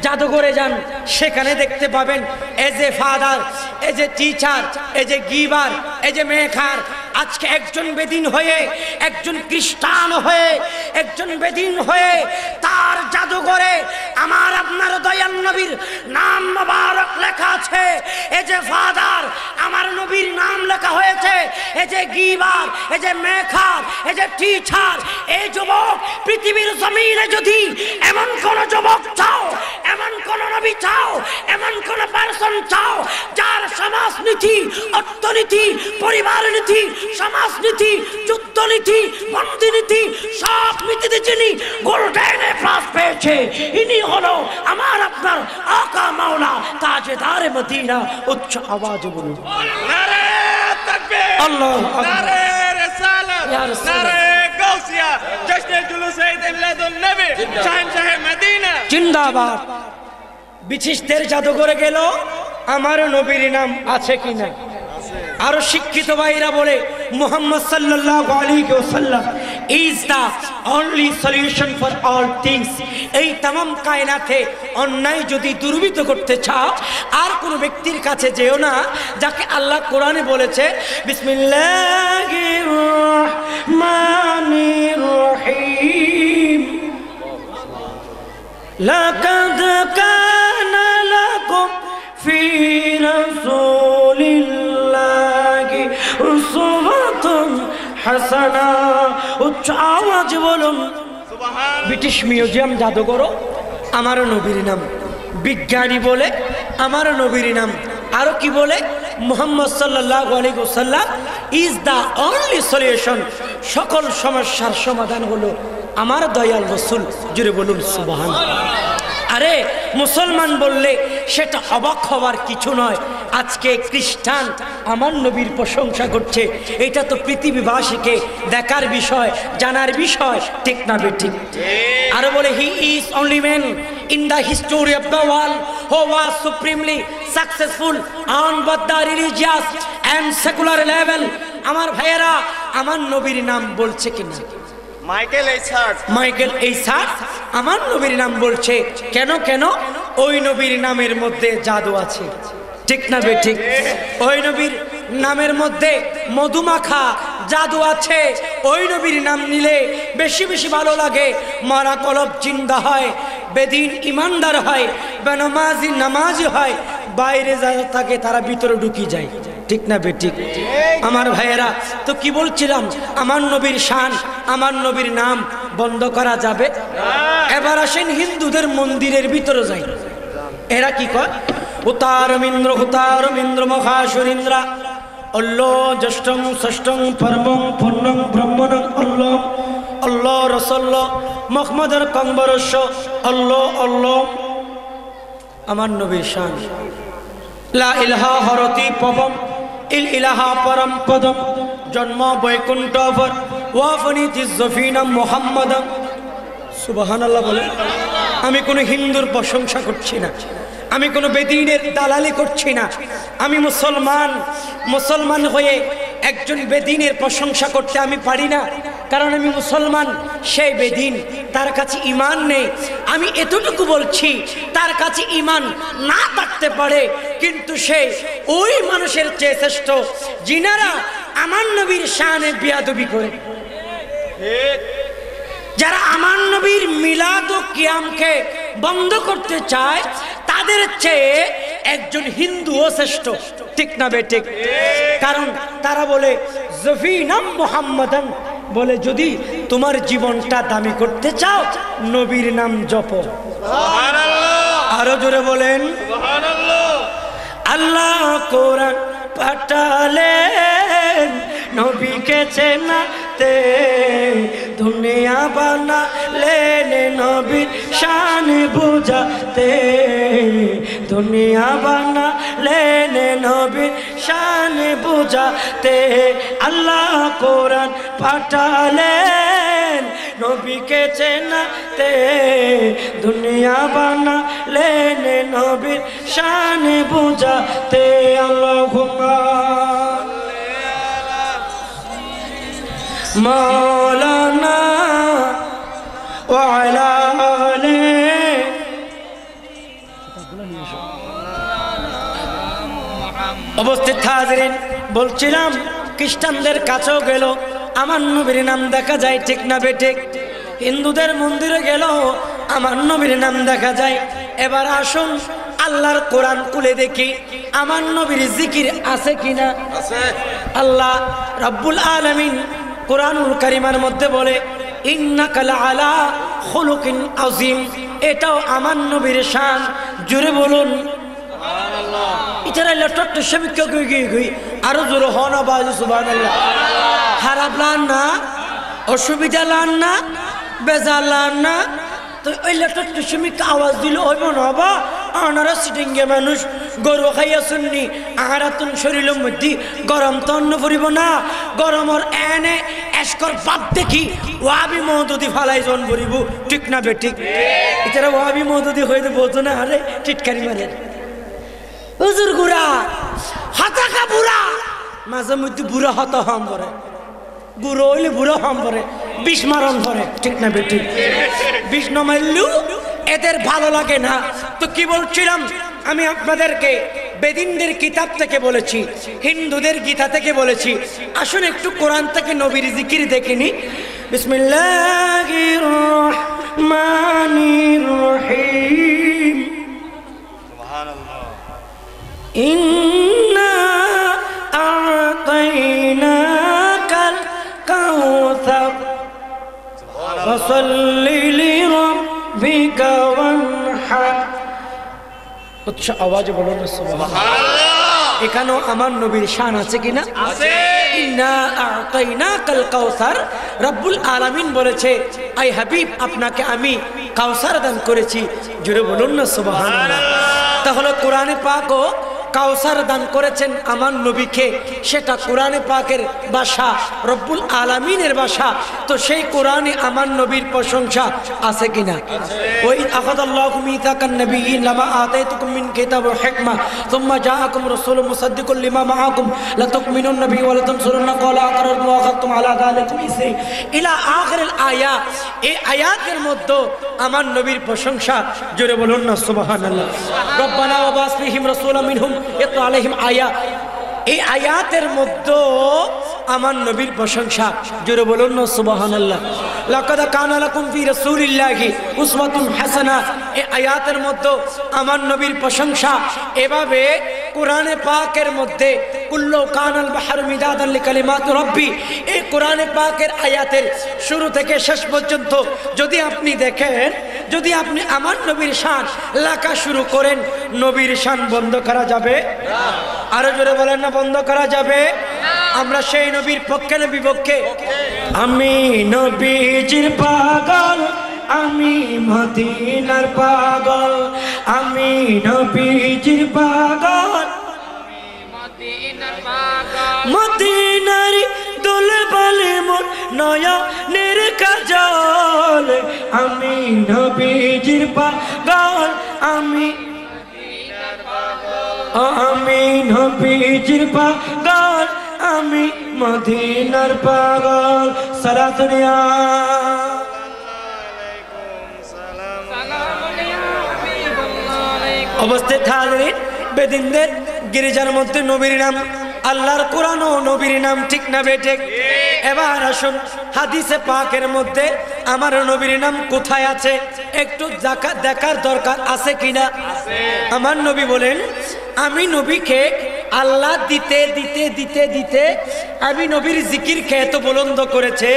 জাদুঘরে যান, সেখানে দেখতে পাবেন as a father, as a teacher, as a giver, as a maker. আজকে একজন বেদিন হয়ে, একজন খ্রিস্টান হয়ে, একজন বেদিন হয়ে তার জাদুঘরে আমার আপনার দয়াল নবীর নাম মোবারক লেখা আছে। এজ এ ফাদার আমার নবীর নাম লেখা হয়েছে, as a giver, as a maker, as a teacher. এই যুবক পৃথিবীর জমিনে যদি এমন কোন যুবক চাও, এমন কোন নবী চাও, এমন কোন পার্সন চাও যার সমাজনীতি, অর্থনীতি, পরিবার নীতি, সমাজনীতি, যুদ্ধনীতি, বন্দিনীতি সব নীতিতে যিনি গোল্ডেন প্লাস পেয়েছে, ইনি হলো আমার আপনার আকা মাওলা তাজদার মদিনা। উচ্চ আওয়াজে বলুন নারে তাকবীর, আল্লাহু আকবার, নারে রিসালাত, ইয়া রাসূলুল্লাহ, নারে গাউসিয়া, জশ্নে জুলুস ঈদ মিলাদুন নবী, শাহনশাহ মদিনা জিন্দাবাদ। ব্রিটিশদের জাদুঘরে গেল, আমার নবীর নাম আছে কিনা? আরো শিক্ষিত ভাইরা বলে মুহাম্মদ সাল্লাল্লাহু আলাইহি ওয়াসাল্লাম is the only solution for all things. এই তামাম কায়নাতে অন্যায় যদি দুর্বৃত্ত করতে চাও, আর কোনো ব্যক্তির কাছে যেও না যাকে আল্লাহ কোরআনে বলেছে বিসমিল্লাহির রহমানির রহিম, লাকাদ কানা লাকুম ফি রাসূলিল্লাহি উসওয়াতুন হাসানা। উচ্চ আওয়াজে বলুন সুবহান। ব্রিটিশ মিউজিয়াম জাদুঘর আমারও নবীর নাম, বিজ্ঞানী বলে আমারও নবীর নাম, আরো কি বলে মুহাম্মদ সাল্লাল্লাহু আলাইহি ওয়াসাল্লাম ইজ দা অনলি সলিউশন সকল সমস্যার সমাধান হলো আমার দয়াল রাসূল। জুড়ে বলুন সুবহানাল্লাহ। আরে মুসলমান বললে সেটা অবাক হওয়ার কিছু নয়। আজকে খ্রিস্টান আমার নবীর প্রশংসা করছে, এটা তো পৃথিবীবাসীকে দেখার বিষয়, জানার বিষয়, ঠিক না বেঠিক? আরো বলে he is only man in the history of the world who was supremely successful on both the religious and secular level. আমার ভাইয়েরা, আমার নবীর নাম বলছে কিনা? মাইকেল এইসার্ট আমার নবীর নাম বলছে। কেন কেন? ওই নবীর নামের মধ্যে জাদু আছে, ঠিক না বেঠিক? ওই নবীর নামের মধ্যে মধুমাখা জাদু আছে। ওই নবীর নাম নিলে বেশি বেশি ভালো লাগে, মারা কলব জিন্দা হয়, বেদিন ইমানদার হয়, বেনামাজি নামাজি হয়, বাইরে যারা থাকে তারা ভিতরে ঢুকি যায়, ঠিক না বেঠিক? আমার ভাইয়েরা, তো কি বলছিলাম, আমার নবীর শান, আমার নবীর নাম বন্ধ করা যাবে? এবার আসেন হিন্দুদের মন্দিরের ভিতরে যাই। এরা কি কয়? হুতারমিন্দ্র মহাসুরিন্দ্রা অল্লো জ্যেষ্ঠং ষষ্ঠং পরমং পূর্ণং ব্রহ্মণং অল্লো অল্লো রসল্ল মহম্মদর কংবরস্য অল্লো অল্লো। আমার নবীর শান লা ইলাহা হরতি পবম ইল ইলাহা পরম পদম জন্ম বৈকুণ্ঠ পর ওয়াফনিতি জফিনা মুহাম্মাদাম। সুবহানাল্লাহ বলে। আমি কোনো হিন্দুর প্রশংসা করছি না, আমি কোনো বেদিনের দালালি করছি না। আমি মুসলমান হয়ে একজন বেদিনের প্রশংসা করতে আমি পারি না, কারণ আমি মুসলমান, সেই বেদিন, তার কাছে ঈমান নেই। আমি এতটুকু বলছি, তার কাছে ঈমান না থাকতে পারে, কিন্তু সে ওই মানুষের চেয়ে শ্রেষ্ঠ যিনারা আমার নবীর শানে বেয়াদবি করে, যারা আমার নবীর মিলাদ ও কিয়ামকে বন্ধ করতে চায়, তাদের চেয়ে একজন হিন্দুও শ্রেষ্ঠ, ঠিক না বেঠিক? কারণ তারা বলে জফিনাম মুহাম্মাদান, বলে যদি তোমার জীবনটা দামি করতে চাও নবীর নাম জপো। আরো জোরে বলেন আল্লাহ কোরআন পাঠালেন নবীকে চেনাতে, দুনিয়া বানালেন নবীর শান বুঝাতে, দুনিয়া বানালেন নবীর শান বুঝাতে। আল্লাহ কোরআন পাঠালেন নবীকে চেনাতে, দুনিয়া বানালেন নবীর শান বুঝাতে। আল্লাহুম্মা মাওলানা ওয়া আলা আলি। উপস্থিত হাজিরিন, বলছিলাম খ্রিস্টানদের কাছেও গেল আমার নবীর নাম দেখা যায়, ঠিক না বেঠিক? হিন্দুদের মন্দিরে গেল আমার নবীর নাম দেখা যায়। এবার আসুন আল্লাহর কোরআন খুলে দেখি আমার নবীর জিকির আছে কিনা। আল্লাহ রাব্বুল আলামিন কোরআনুল কারীমের মধ্যে বলে ইন্নাকা লাআলা খুলুকিন আযীম, এটাও আমার নবীর শান। জোরে বলুন সুবহানাল্লাহ। ইতারা লটট সবিক গই আরো জোরে হন আওয়াজ সুবহানাল্লাহ। খারাপ লান না, অসুবিধা লান না, বেজার লান না, তো ওই লটট সবিক আওয়াজ দিলে হইব না বাবা। আনারা সিটিংয়ে মানুষ গরু খাইয়া শুননি, আহারাতুন শরীরের মধ্যে গরম তো অন্ন পড়িব না। গরমর এনে এসকর বাপ দেখি ওয়াবি মহদুদি ফালাই জন পড়িব, ঠিক না বেঠিক? এছাড়া ওয়াবি মহদুদি হইতে বলতো না, আরে টিটকারি মারে হুজুর গুড়া হতাকা বুড়া, মাঝে মধ্যে বুড়া হত হম করে, বুড়ো হইলে বুড়ো হম করে, বিষ মারণ করে, ঠিক না বেঠিক? বিষ ন মারলেও এদের ভালো লাগে না। তো কি বলছিলাম, আমি আপনাদেরকে বেদিনদের কিতাব থেকে বলেছি, হিন্দুদের গীতা থেকে বলেছি। আসুন একটু কোরআন থেকে নবীর জিকির দেখিনি। বিসমিল্লাহির রহমানির রহিম। সুবহানাল্লাহ। ইন্না আ'তাইনাকাল কাউসার ফাসাল্লি লিরাব্বিকা ওয়ানহার। উচ্চ আওয়াজে বলুন সুবহানাল্লাহ। এখানেও আমার নবীর শান আছে কিনা? ইন্না আ'তাইনাকাল কাউসার। রব্বুল আলামিন বলেছে, আই হাবিব, আপনাকে আমি কাউসার দান করেছি। জোরে বলুন না সুবহানাল্লাহ। তাহলে কোরআনে পাকও কাউসার দান করেছেন আমার নবীকে, সেটা কোরআনে পাকের ভাষা, রব্বুল আলামিনের ভাষা। তো সেই কোরআনে আমার নবীর প্রশংসা আছে কিনা? ওই আখাযাল্লাহু মিসাকান নাবিয়্যিন লামা আতাইতুকুম মিন কিতাব ওয়া হিকমা সুম্মা জাআকুম রাসূলুম মুসাদ্দিকুল লিমা মাআকুম লাতুমিনুন্না বিহি ওয়া লাতানসুরুন্না ক্বালা আকরারতুম ওয়া আখাযতুম আলা যালিকুম ইসরি ইলা আখিরিল আয়াত। এই আয়াতের মধ্যে আমার নবীর প্রশংসা। জোরে বলুন না সুবহানাল্লাহ। রব্বানা ওয়া বাস ফীহিম রাসূলাম মিনহুম ইয়াতলু আলাইহিম আয়াত। এই আয়াতের মধ্যে আমার নবীর প্রশংসা। জোরে বলুন না সুবহানাল্লাহ। লাকাদ কানা লাকুম ফি রাসূলিল্লাহি উসওয়াতুন হাসানা। এই আয়াতের মধ্যে আমার নবীর প্রশংসা। এভাবে কোরআনে পাকের মধ্যে কুল্লু কানাল বাহরু মিদাদান লিকালিমাত রাব্বি, এই কোরআনে পাকের আয়াতের শুরু থেকে শেষ পর্যন্ত যদি আপনি দেখেন, যদি আপনি আমার নবীর শান লেখা শুরু করেন, নবীর শান বন্ধ করা যাবে? আরো জোরে বলেন না, বন্ধ করা যাবে? আমরা সেই নবীর পক্ষে না বিপক্ষে? আমি নবীজির পাগল, আমি মদিনার পাগল, আমি নবীজির পাগল, মদিনার দুলবালে মোর নয়নের কাজল, আমি নবীজির পাগল, আমি নবীজির পাগল, আমি মদিনার পাগল। সালাতুন ইয়া অবস্থিত হাজিরিন, বেদিনদের গির্জার মধ্যে নবীর নাম, আল্লাহর কোরআন ও নবীর নাম, ঠিক না বেঠিক? এবার আসুন হাদিসে পাকের মধ্যে আমার নবীর নাম কোথায় আছে একটু দেখার দরকার আছে কিনা? আমার নবী বলেন, আমি নবীকে আল্লাহ দিতে দিতে দিতে দিতে আমি নবীর জিকিরকে এত বুলন্দ করেছে,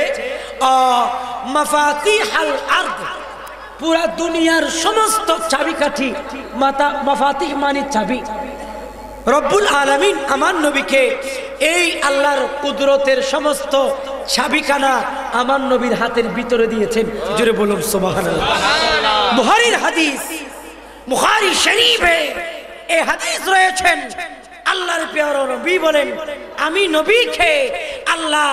মাফাতিহাল আরদ, পুরা দুনিয়ার সমস্ত চাবিকাঠি, মাফাতিহ মানে চাবি। রব্বুল আলামিন আমার নবীকে এই আল্লাহর কুদরতের সমস্ত চাবিখানা আমার নবীর হাতের ভিতরে দিয়েছেন। জোরে বলুন সুবহানাল্লাহ। বুখারীর হাদিস, বুখারী শরীফে এই হাদিস রয়েছেন। আল্লাহর প্রিয় নবী বলেন, আমি নবীকে আল্লাহ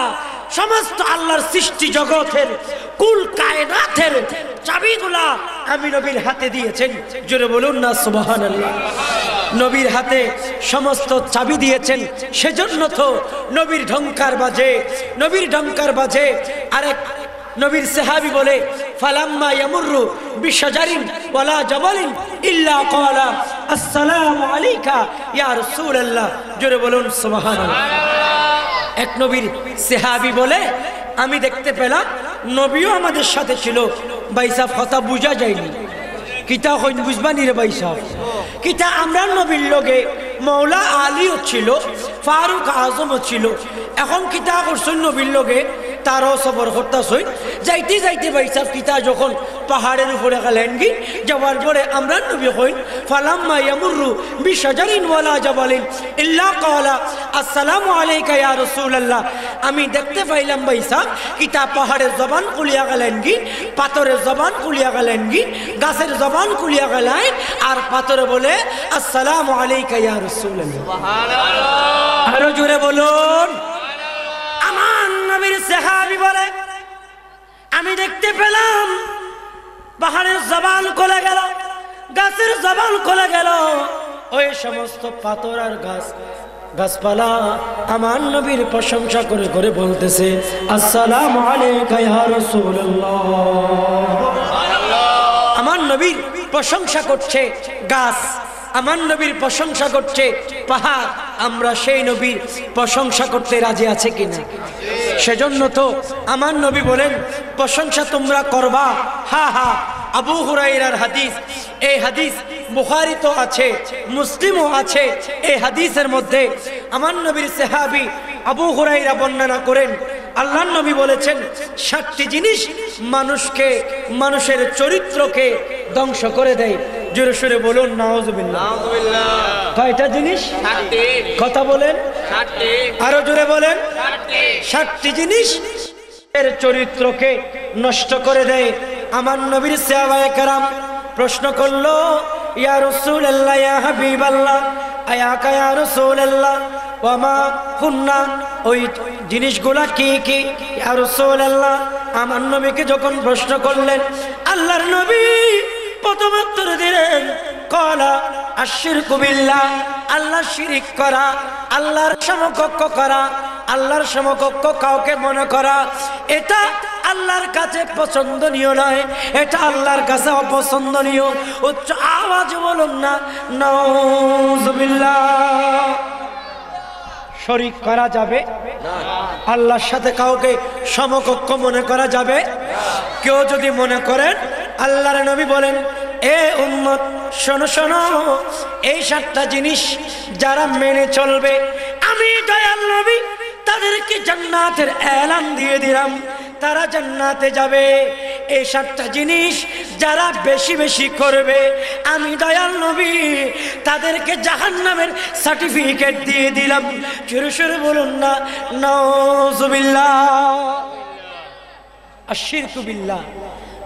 সমস্ত আল্লাহর সৃষ্টি জগতের কুল কায়নাতের চাবিগুলা আমি নবীর হাতে দিয়েছেন। জোরে বলুন না সুবহানাল্লাহ। নবীর হাতে সমস্ত চাবি দিয়েছেন, সেজন্য তো নবীর ঢঙ্কার বাজে, নবীর ঢঙ্কার বাজে। আরেক নবীর সাহাবী বলে, ফালাম্মা ইয়ামুরু বিশাজারিন ওয়ালা জাবালিন ইল্লা ক্বালা আসসালামু আলাইকা ইয়া রাসূলুল্লাহ। জোরে বলুন সুবহানাল্লাহ। এক নবীর সাহাবী বলে, আমি দেখতে পেলাম নবীও আমাদের সাথে ছিল। ভাই সাহেব, কথা বুঝা যায়নি, কিতা হইন বুঝবানি রে ভাই সাহেব? কিতা আমরা নবীর লগে মৌলা আলীও ছিল, ফারুক আজমও ছিল। এখন কিতা করছেন নবীর লগে তারও সফর করতেছই। যাইতে যাইতে ভাই সাহেব কিতা যখন পাহাড়ের উপরে গেলেন কি, যাওয়ার পরে আমরা নবী হইন, ফালাম্মা ইয়ামুরু বিশাজারিন ওয়ালা জাবালিন ইল্লা ক্বালা আসসালামু আলাইকা ইয়া রাসূলুল্লাহ। আমি দেখতে পাইলাম ভাই সাহেব কিতা পাহাড়ের জবান খুলিয়া গেলেন কি, পাথরের জবান খুলিয়া গেলেন কি, গাছের জবান খুলিয়া গেলেন, আর পাথরে বলে আসসালামু আলাইকা ইয়া রাসূলুল্লাহ। সুবহানাল্লাহ। আরো জোরে বলুন। আমার নবীর সাহাবী বলে, আমি দেখতে পেলাম পাহাড়ের জবান খুলে গেল, গাছের জবান খুলে গেল, ওই সমস্ত পাথর আর গাছপালা আমার নবীর প্রশংসা করে করে বলতেছে, আসসালামু আলাইকা ইয়া রাসূলুল্লাহ। আমার নবীর প্রশংসা করছে গাছ, আমার নবীর প্রশংসা করছে পাহাড়। আমরা সেই নবীর প্রশংসা করতে রাজি আছে কিনা? সেজন্য তো আমার নবী বলেন, প্রশংসা তোমরা করবা। হা হা। আবু হুরায়রার হাদিস, এই হাদিস বুখারী তো আছে, মুসলিমও আছে। এই হাদিসের মধ্যে আমার নবীর সাহাবী আবু হুরায়রা বর্ণনা করেন, আল্লাহর নবী বলেছেন, 7টি জিনিস মানুষের চরিত্রকে ধ্বংস করে দেয়। জোরে সোরে বলুন নাউজুবিল্লাহ। কয়টা জিনিস? কথা বলেন, আরো জোরে বলেন। 60টি জিনিস এর চরিত্রকে নষ্ট করে দেয়। আমার নবীর সাহাবায়ে কেরাম প্রশ্ন করলো, ইয়া রাসূলুল্লাহ, ইয়া হাবিবাল্লাহ, আয়াকা ইয়া রাসূলুল্লাহ, ওয়া মা হুন্না, ওই জিনিসগুলা কি কি ইয়া রাসূলুল্লাহ? আমার নবীকে যখন প্রশ্ন করলেন, আল্লাহর নবী প্রথম উত্তর দিলেন, কলা আশিরকু বিল্লাহ, আল্লাহ শিরিক করা, আল্লাহর সমকক্ষ করা, আল্লাহর সমকক্ষ কাউকে মনে করা, এটা আল্লাহর কাছে পছন্দনীয় নয়, এটা আল্লাহর কাছে অপছন্দনীয়। উচ্চ আওয়াজ বলুন না নাউজুবিল্লাহ। শরীক করা যাবে না, আল্লাহর সাথে কাউকে সমকক্ষ মনে করা যাবে। কেউ যদি মনে করেন, আল্লাহর নবী বলেন, এ উম্মত শোনো শোনো, এই 7টা জিনিস যারা মেনে চলবে, আমি দয়াল নবী তাদেরকে জান্নাতের এলান দিয়ে দিলাম, তারা জান্নাতে যাবে। এই 7টা জিনিস যারা বেশি বেশি করবে, আমি দয়াল নবী তাদেরকে জাহান্নামের সার্টিফিকেট দিয়ে দিলাম। জোরে সোরে বলুন না নাউজুবিল্লাহ। আশিরকু বিল্লাহ,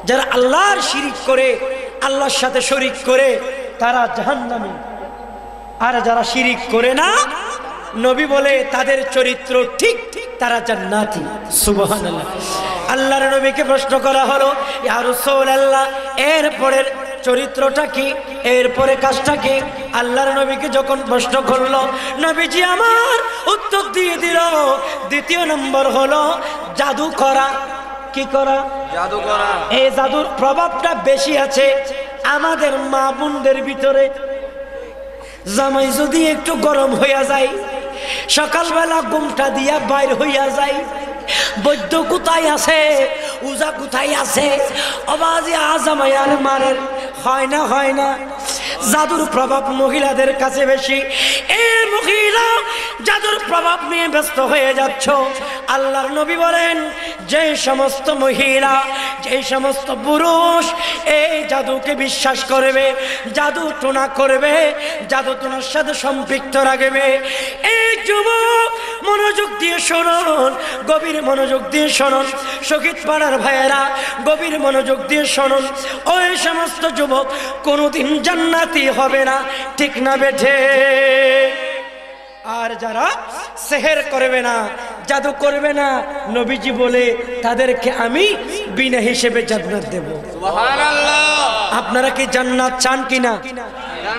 যারা আল্লাহর শিরিক করে, আল্লাহর সাথে শরীক করে, তারা জাহান্নামী। আর যারা শিরিক করে না, নবী বলে তাদের চরিত্র ঠিক, তারা জান্নাতি। সুবহানাল্লাহ। আল্লাহর নবীকে প্রশ্ন করা হলো, ইয়া রাসূলুল্লাহ, এর পরের চরিত্রটা কি, এরপরে কাজটা কি? আল্লাহর নবীকে যখন প্রশ্ন করলো, নবীজি আমার উত্তর দিয়ে দিল, দ্বিতীয় নম্বর হলো জাদু করা। কি করা? জাদু করা। এই জাদুর প্রভাবটা বেশি আছে আমাদের মা বোনদের ভিতরে। জামাই যদি একটু গরম হইয়া যায়, সকালবেলা ঘুমটা দিয়া বাইর হইয়া যায়, বৈদ্য কোথায় আছে, উজা কোথায় আছে, অবাজি আজামাই আর মারের, হয় না হয় না? জাদুর প্রভাব মহিলাদের কাছে বেশি। এই মহিলা জাদুর প্রভাব নিয়ে ব্যস্ত হয়ে যাচ্ছ। আল্লাহর নবী বলেন, যে সমস্ত মহিলা, যে সমস্ত পুরুষ এই জাদুকে বিশ্বাস করবে, জাদু টোনা করবে, জাদু টোনার সাথে সম্পৃক্ত রাখবে, এই যুবক মনোযোগ দিয়ে শুনুন, গভীর মনোযোগ দিয়ে শুনুন, শহীদ পাড়ার ভাইয়েরা গভীর মনোযোগ দিয়ে শুনুন, ওই সমস্ত যুবক কোনোদিন জান্নাতি হবে না। ঠিক না বেঠে? আর যারা সেহের করবে না, জাদু করবে না, নবীজি বলে তাদেরকে আমি বিনা হিসেবে জান্নাত দেব। সুবহানাল্লাহ। আপনারা কি জান্নাত চান কিনা?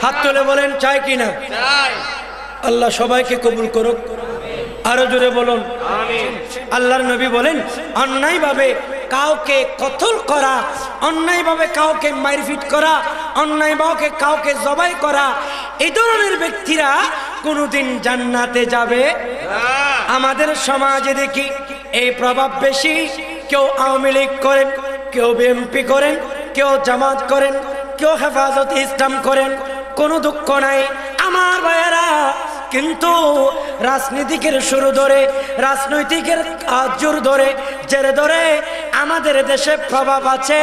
হাত তুলে বলেন, চাই কিনা? চাই। আল্লাহ সবাইকে কবুল করুক। আরো জোরে বলুন আমিন। আল্লাহর নবী বলেন, অন্যায়ভাবে কাউকে কতল করা, অন্যায়ভাবে কাউকে মারপিট করা, অন্যায়ভাবে কাউকে জবাই করা, এই ধরনের ব্যক্তিরা কোনোদিন জান্নাতে যাবে না। আমাদের সমাজে দেখি এই প্রভাব বেশি। কেউ আওয়ামী লীগ করেন, কেউ বিএনপি করেন, কেউ জামাত করেন, কেউ হেফাজত ইসলাম করেন, কোনো দুঃখ নাই আমার ভাইয়েরা। কিন্তু রাজনীতিকের শুরু ধরে, রাজনৈতিকের জোর ধরে, জেরে ধরে আমাদের দেশে প্রভাব আছে।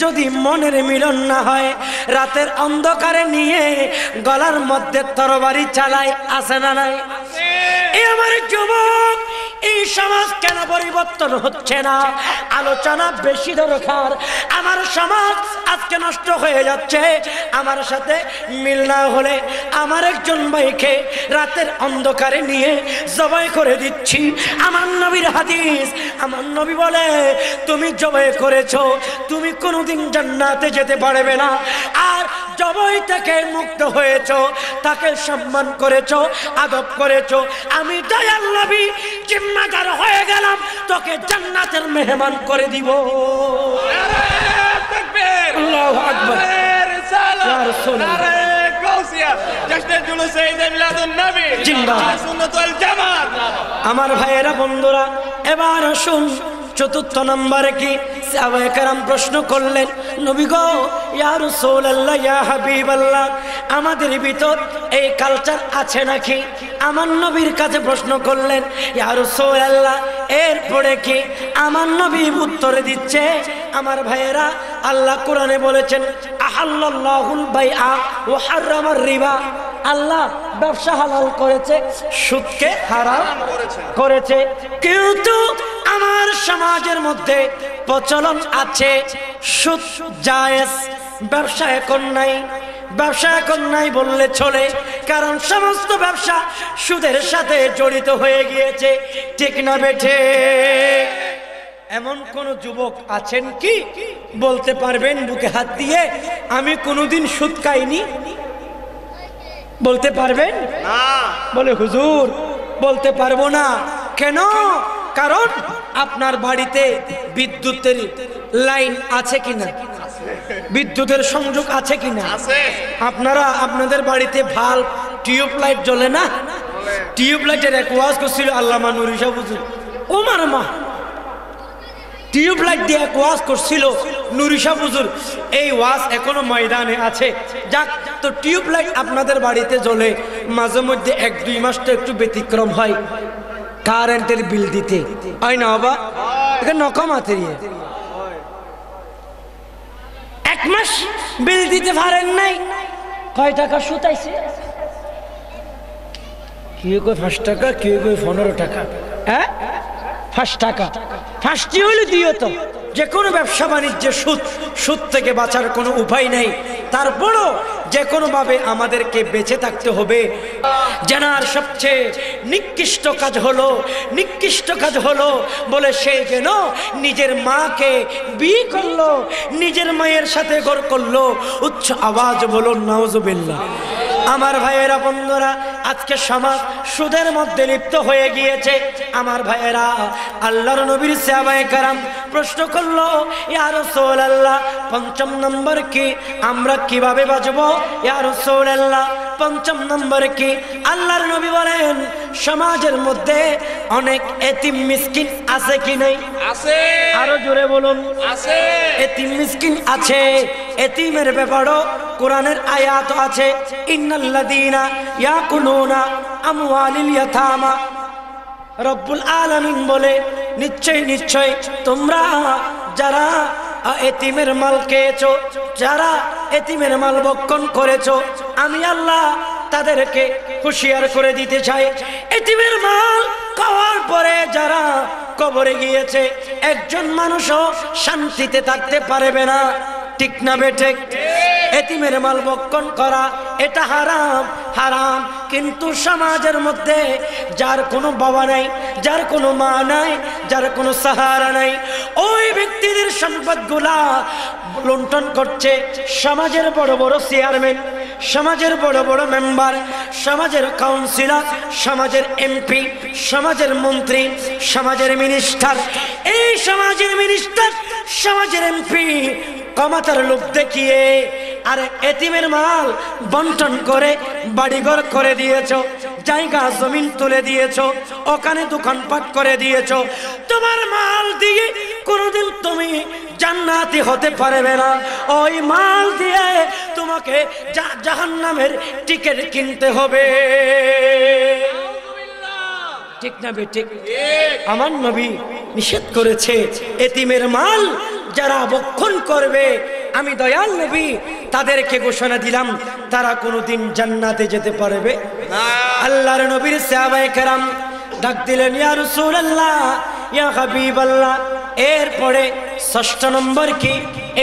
যদি মনের মিলন না হয়, রাতের অন্ধকারে নিয়ে গলার মধ্যে তরবারি চালায়, আছে না নাই? এই আমার যুবক, এই সমাজ কেন পরিবর্তন হচ্ছে না? আলোচনা বেশি দরকার। আমার সমাজ আজকে নষ্ট হয়ে যাচ্ছে। আমার সাথে মিল না হলে আমার একজন ভাইকে রাতের অন্ধকারে নিয়ে জবাই করে দিচ্ছি। আমার নবীর হাদিস, আমার নবী বলে, তুমি জবাই করেছো, তুমি কোনোদিন জান্নাতে যেতে পারবে না। আর জবাই থেকে মুক্ত হয়েছো, তাকে সম্মান করেছো, আদব করেছো, আমি দয়াল নবী জিম্মাদার হয়ে গেলাম, তোকে জান্নাতের মেহমান করে দিব। আল্লাহু আকবার। ইয়া রাসূলুল্লাহ। আমার ভাইয়েরা বন্ধুরা, এবার আসুন চতুর্থ নম্বরে কি সাহাবায়ে কেরাম প্রশ্ন করলেন, নবী গো, ইয়া রাসূলুল্লাহ, ইয়া হাবিবাল্লাহ, আমাদের ভিতর এই কালচার আছে নাকি? আমার নবীর কাছে প্রশ্ন করলেন, ইয়া রাসূলুল্লাহ, এরপরে কি? আমার নবী উত্তরে দিচ্ছে, আমার ভাইয়েরা আল্লাহ কোরআনে বলেছেন আহাল্লাল্লাহুল বাইআ ওয়া হারামার রিবা, আল্লাহ ব্যবসা হালাল করেছে, সুদকে হারাম করেছে। কিন্তু আমার সমাজের মধ্যে প্রচলন আছে সুদ জায়েজ, ব্যবসা এখন নাই। ব্যবসা এখন নাই বললে চলে, কারণ সমস্ত ব্যবসা সুদের সাথে জড়িত হয়ে গিয়েছে। ঠিক না বেঠে? এমন কোন যুবক আছেন কি বলতে পারবেন বুকে হাত দিয়ে আমি কোনোদিন সুদ খাইনি? বলতে পারবেন? বলে হুজুর বলতে পারবো না। কেন? কারণ আপনার বাড়িতে বিদ্যুতের লাইন আছে কিনা, বিদ্যুতের সংযোগ আছে কিনা? আপনারা আপনাদের বাড়িতে ভাল্ব টিউব লাইট জ্বলে না? টিউব লাইটের এক ওয়াজ করছিল আল্লামা নুরি শাহ হুজুর, ওমার মা টিউব লাইট দিয়ে এক ওয়াজ করছিল নুরি শাহ হুজুর। এই ওয়াজ এখনো ময়দানে আছে। যাক, তো টিউব লাইট আপনাদের বাড়িতে জ্বলে, মাঝে মধ্যে 1-2 মাস তো একটু ব্যতিক্রম হয় কারেন্টের বিল দিতে, হয় না বাবা? এখানে নকমাতে 1 মাস বিল দিতে পারেন নাই, কয় টাকা সুদ আইছে? কেউ কই 5 টাকা, কেউ কই 15 টাকা। হ্যাঁ, 5 টাকা। 5টি হইলে দিও তো। যে কোনো ব্যবসা বাণিজ্যে সুদ, সুদ থেকে বাঁচার কোনো উপায় নেই। তারপরও যে কোনোভাবে আমাদেরকে বেঁচে থাকতে হবে। জানার সবচেয়ে নিকৃষ্ট কাজ হলো বলে সে যেন নিজের মাকে বিয়ে করলো, নিজের মায়ের সাথে ঘর করলো। উচ্চ আওয়াজ বলুন নাউজুবিল্লাহ। আমার ভাইয়েরা, বন্ধুরা, আজকে সমাজ সুদের মধ্যে লিপ্ত হয়ে গিয়েছে। আমার ভাইয়েরা, আল্লাহর নবীর সাহাবায়ে কেরাম প্রশ্ন করলো, ইয়া রাসূলুল্লাহ, ৫ম নম্বর কি? আমরা কিভাবে বাঁচবো ইয়া রাসূলুল্লাহ? ৫ম নম্বর কি? আল্লাহর নবী বলেন, সমাজের মধ্যে অনেক এতিম মিসকিন আছে কি নাই? আছে। আরো জোরে বলুন। আছে। এতিম মিসকিন আছে। এতিমের ব্যাপারও কোরআনের আয়াত আছে, ইন্নাল্লাযীনা ইয়াকুলুনা আমওয়ালিল ইয়াতামা। রব্বুল আলামিন বলে, নিশ্চয় তোমরা যারা এতিমের মাল খেয়েছো, যারা এতিমের মাল ভক্ষণ করেছো, আমি আল্লাহ তাদেরকে হুঁশিয়ার করে দিতে চাই। এতিমের মাল খাওয়ার পরে যারা কবরে গিয়েছে, একজন মানুষও শান্তিতে থাকতে পারবে না। ঠিক না বেঠে? এতিমের মাল ভক্ষণ করা এটা হারাম। কিন্তু সমাজের মধ্যে যার কোনো বাবা নাই, যার কোনো মা নাই, যার কোনো সাহারা নাই, ওই ব্যক্তিদের সম্পদগুলা লুণ্ঠন করছে সমাজের বড় বড় চেয়ারম্যান, সমাজের বড় বড় মেম্বার, সমাজের কাউন্সিলর, সমাজের এমপি, সমাজের মন্ত্রী, সমাজের মিনিস্টার। এই সমাজের মিনিস্টার, সমাজের এমপি ক্ষমতার লোভ দেখিয়ে আর এতিমের মাল বন্টন করে বাড়িঘর করে দিয়েছো, জায়গা জমিন তুলে দিয়েছো, ওখানে দোকানপাট করে দিয়েছো। তোমার মাল দিয়ে কোনোদিন তুমি জান্নাতি হতে পারবে না। ওই মাল দিয়ে তোমাকে জাহান্নামের টিকিট কিনতে হবে। ঠিক না বেঠিক? আমার নবী নিষেধ করেছে, এতিমের মাল যারা ভক্ষণ করবে, আমি দয়াল নবী তাদেরকে ঘোষণা দিলাম তারা কোনোদিন জান্নাতে যেতে পারবে না। আল্লাহর নবীর সাহাবায়ে কেরাম ডাক দিলেন, ইয়া রাসূলুল্লাহ, ইয়া হাবিবাল্লাহ, এরপরে ৬ষ্ঠ নম্বর কি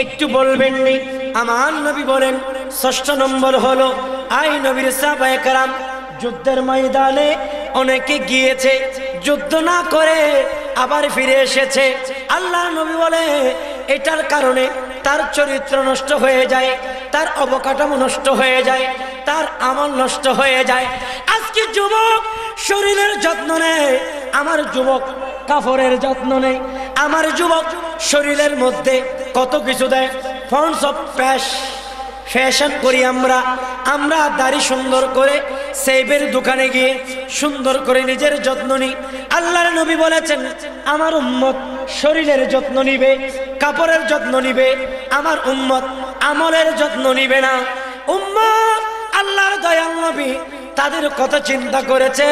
একটু বলবেন নি? আমার নবী বলেন, ৬ষ্ঠ নম্বর হলো, আই নবীর সাহাবায়ে কেরাম যুদ্ধের ময়দানে অনেকে গিয়েছে, যুদ্ধ না করে আবার ফিরে এসেছে। আল্লাহ নবী বলে, এটার কারণে তার চরিত্র নষ্ট হয়ে যায়, তার অবকাঠামো নষ্ট হয়ে যায়, তার আমল নষ্ট হয়ে যায়। আজকে যুবক শরীরের যত্ন নেয়, আমার যুবক কাপড়ের যত্ন নেই, আমার যুবক শরীরের মধ্যে কত কিছু দেয়। ফন্স অফ ফ্যাশন করি আমরা দাড়ি সুন্দর করে সেবের দোকানে গিয়ে সুন্দর করে নিজের যত্ন নিই। আল্লাহর নবী বলেছেন, আমার উম্মত শরীরের যত্ন নিবে, কাপড়ের যত্ন নিবে, আমার উম্মত আমলের যত্ন নিবে না। উম্মত আল্লাহর দয়াল নবী তাদের কথা চিন্তা করেছে,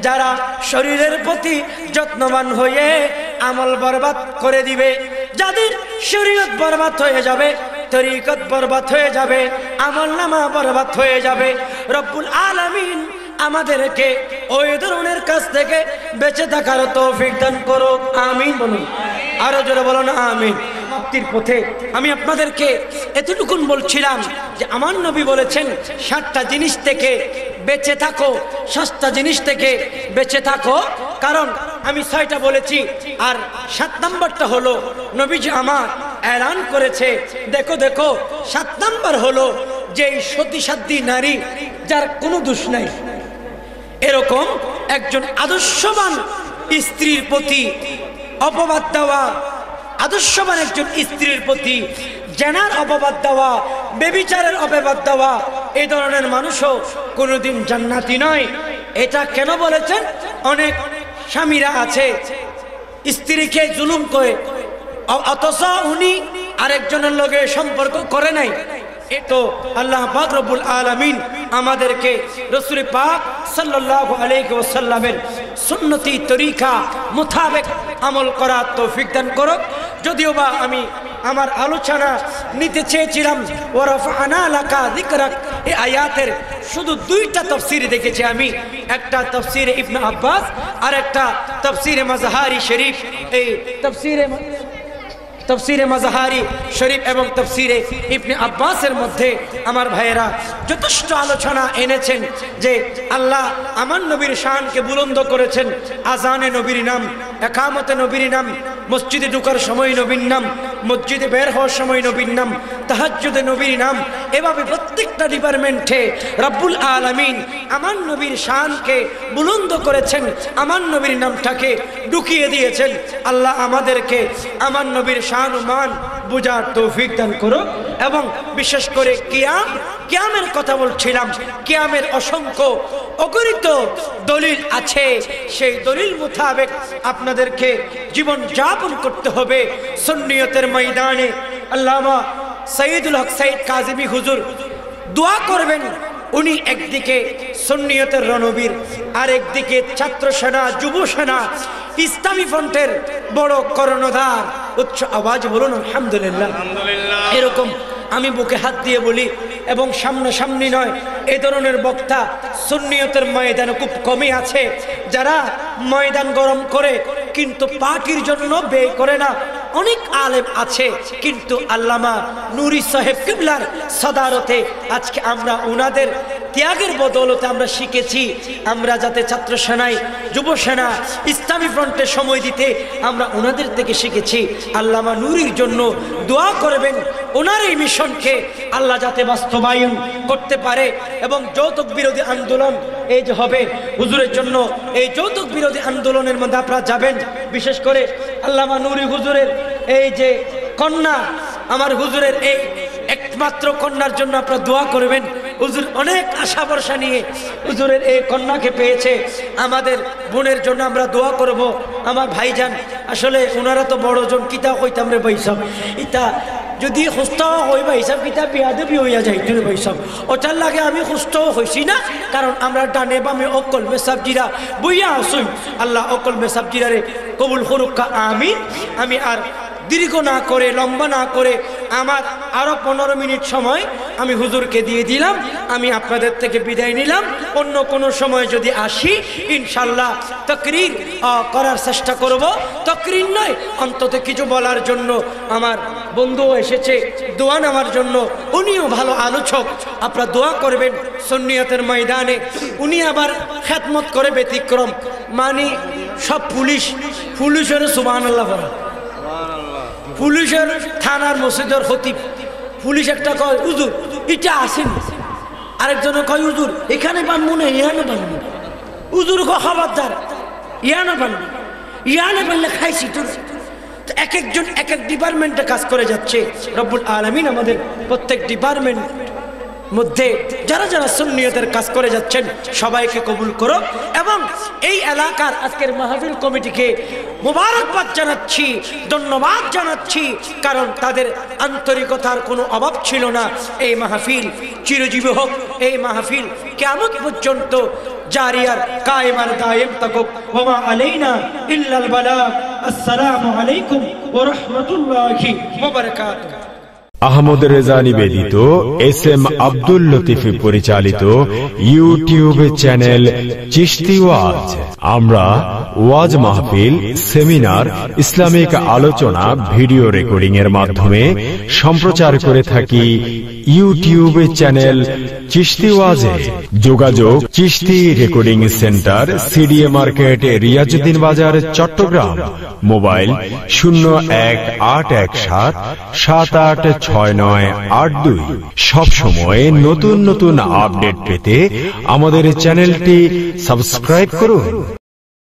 যারা শরীরের প্রতি যত্নবান হয়ে আমল বরবাদ করে দিবে, যাদের শরীয়ত বরবাদ হয়ে যাবে, তরিকত বরবাদ হয়ে যাবে, আমলনামা বরবাদ হয়ে যাবে। রব্বুল আলামিন আমাদেরকে ওই ধরনের কাজ থেকে বেঁচে থাকার তৌফিক দান করো, আমিন বলুন। আরো জোরে বলুন আমিন। মুক্তির পথে আমি আপনাদেরকে এতটুকুন বলছিলাম যে আমার নবী বলেছেন 7টা জিনিস থেকে বেঁচে থাকো, 7টা জিনিস থেকে বেঁচে থাকো। কারণ আমি 6টা বলেছি, আর 7 নম্বরটা হলো নবীজি আমার এলান করেছে, দেখো দেখো 7 নম্বর হলো যে সতীসাধ্যী নারী যার কোনো দোষ নাই, এরকম একজন আদর্শবান স্ত্রীর প্রতি অপবাদ দেওয়া, আদর্শবান একজন স্ত্রীর প্রতি জেনার অপবাদ দেওয়া, বেবিচারের অপবাদ দেওয়া, এই ধরনের মানুষও কোনোদিন জান্নাতি নয়। এটা কেন বলেছেন? অনেক স্বামীরা আছে স্ত্রীকে জুলুম করে, অথচ উনি আরেকজনের লগে সম্পর্ক করে নাই। এতো আল্লাহ পাক রব্বুল আলামিন আমাদেরকে রাসূল পাক সাল্লাল্লাহু আলাইহি ওয়াসাল্লামের সুন্নতি তরিকা মোতাবেক আমল করার তৌফিক দান করুক। যদিও বা আমি আমার আলোচনা নিতে চেয়েছিলাম ওয়া রাফা'না লাকা যিকরাক, এই আয়াতের শুধু 2টা তাফসীর দেখেছি আমি, একটা তাফসীরে ইবনে আব্বাস আর একটা তাফসীরে মাজহারি শরীফ। এই তফসিরে মাজহারি শরীফ এবং তফসিরে ইবনে আব্বাসের মধ্যে আমার ভাইয়েরা যথেষ্ট আলোচনা এনেছেন যে আল্লাহ আমার নবীর শানকে বুলন্দ করেছেন। আজানে নবীর নাম, একামতে নবীর নাম, মসজিদে ঢোকার সময় নবীর নাম, মসজিদে বের হওয়ার সময় নবীর নাম, তাহাজ্জুদে নবীর নাম, এভাবে প্রত্যেকটা ডিপার্টমেন্টে রব্বুল আলামিন আমার নবীর শানকে বুলন্দ করেছেন, আমার নবীর নামটাকে ঢুকিয়ে দিয়েছেন। আল্লাহ আমাদেরকে আমার নবীর শান ও মান বুঝার তৌফিক দান করো। এবং বিশেষ করে কিয়ামের কথা বলছিলাম, কিয়ামের অসংখ্য অগণিত দলিল আছে, সেই দলিল মোতাবেক আপনাদেরকে জীবন যাপন করতে হবে। সুন্নিয়তের ময়দানে আল্লামা সৈয়দুল হক সাইদ কাজিমি হুজুর দোয়া করবেন, উনি একদিকে সুন্নিয়তের রণবীর, আর একদিকে ছাত্র সেনা, যুব সেনা, ইসলামী ফ্রন্টের বড় কর্ণধার। উচ্চ আওয়াজ বলুন আলহামদুলিল্লাহ। এরকম আমি বুকে হাত দিয়ে বলি, এবং সামনাসামনি নয়, এই ধরনের বক্তা সুন্নিয়তের ময়দানে খুব কমই আছে, যারা ময়দান গরম করে কিন্তু পার্টির জন্য ব্যয় করে না। অনেক আলেম আছে, কিন্তু আল্লামা নুরি সাহেব কিবলার সদারতে আজকে আমরা ওনাদের ত্যাগের বদৌলতে আমরা শিখেছি, আমরা যাতে ছাত্র সেনায়, যুব সেনা, ইসলামী ফ্রন্টে সময় দিতে আমরা ওনাদের থেকে শিখেছি। আল্লামা নুরির জন্য দোয়া করবেন, ওনার এই মিশনকে আল্লাহ যাতে বাস্তবায়ন করতে পারে। এবং যৌতুক বিরোধী আন্দোলন এই যে হবে হুজুরের জন্য, এই যৌতুক বিরোধী আন্দোলনের মধ্যে আপনারা যাবেন। বিশেষ করে আল্লামা নুরি হুজুরের এই যে কন্যা, আমার হুজুরের এই একমাত্র কন্যার জন্য আপনারা দোয়া করবেন। হুজুর অনেক আশা ভরসা নিয়ে হুজুরের এই কন্যাকে পেয়েছে, আমাদের বোনের জন্য আমরা দোয়া করব। আমার ভাইজান আসলে ওনারা তো বড়জন, কিতা কইতাম রে বৈশাখ, ইতা যদি সুস্থ হই বা হিসাব কিতাব বিয়াদবি হইয়া যাইতো রে বৈশাখ, ওটার লাগে আমি সুস্থ হয়েছি না, কারণ আমরা ডানে বামে অকল মেসাবজিরা বইয়া আসুন। আল্লাহ অকল মেসাবজিরারে কবুল করুকা, আমিন। আমি আর দীর্ঘ না করে, লম্বা না করে, আমার আরো 15 মিনিট সময় আমি হুজুরকে দিয়ে দিলাম। আমি আপনাদের থেকে বিদায় নিলাম। অন্য কোনো সময় যদি আসি ইনশাল্লাহ তাকরীর করার চেষ্টা করব। তাকরীর নয়, অন্তত কিছু বলার জন্য আমার বন্ধুও এসেছে দোয়া নেওয়ার জন্য, উনিও ভালো আলোচক, আপনারা দোয়া করবেন। সুন্নিয়তের ময়দানে উনি আবার খেদমত করে ব্যতিক্রম, মানে সব পুলিশের সুবহানাল্লাহ বলা, পুলিশের থানার মসজিদের খতিব, পুলিশ একটা কয় হুজুর এটা আসেন, আরেকজন কয় হুজুর এখানে বানবো না, ইয়ানে বানবো, হুজুর খবরদার ইয়ানে বানবো, ইয়ানে বানলে খাইছি তোর। এক একজন এক এক ডিপার্টমেন্টে কাজ করে যাচ্ছে। রব্বুল আলামিন আমাদের প্রত্যেক ডিপার্টমেন্ট মধ্যে যারা যারা সুন্নিয়তের কাজ করে যাচ্ছেন সবাইকে কবুল করো এবং এই এলাকার আজকের মাহফিল কমিটিকে মোবারকবাদ জানাচ্ছি, ধন্যবাদ জানাচ্ছি, কারণ তাদের আন্তরিকতার কোনো অভাব ছিল না। এই মাহফিল চিরজীবী হোক, এই মাহফিল কিয়ামত পর্যন্ত জারিয়ার কায়েমার দায়েম থাকুক। ওয়া আলাইনা ইল্লাল বালাগ। আসসালামু আলাইকুম ওয়া রাহমাতুল্লাহি ওয়া বারাকাতুহু। আহমদ রেজা নিবেদিত এসএম আব্দুল লতিফ পরিচালিত ইউটিউব চ্যানেল চিশতি ওয়াজ। আমরা ওয়াজ মাহফিল, সেমিনার, ইসলামিক আলোচনা ভিডিও রেকর্ডিং এর মাধ্যমে সম্প্রচার করে থাকি ইউটিউব চ্যানেল চিশতি ওয়াজে। যোগাযোগ Chishti recording centre, CDA market, Riazuddin বাজার, চট্টগ্রাম। মোবাইল 018177866982। সব সময় নতুন নতুন আপডেট পেতে আমাদের চ্যানেলটি সাবস্ক্রাইব করুন।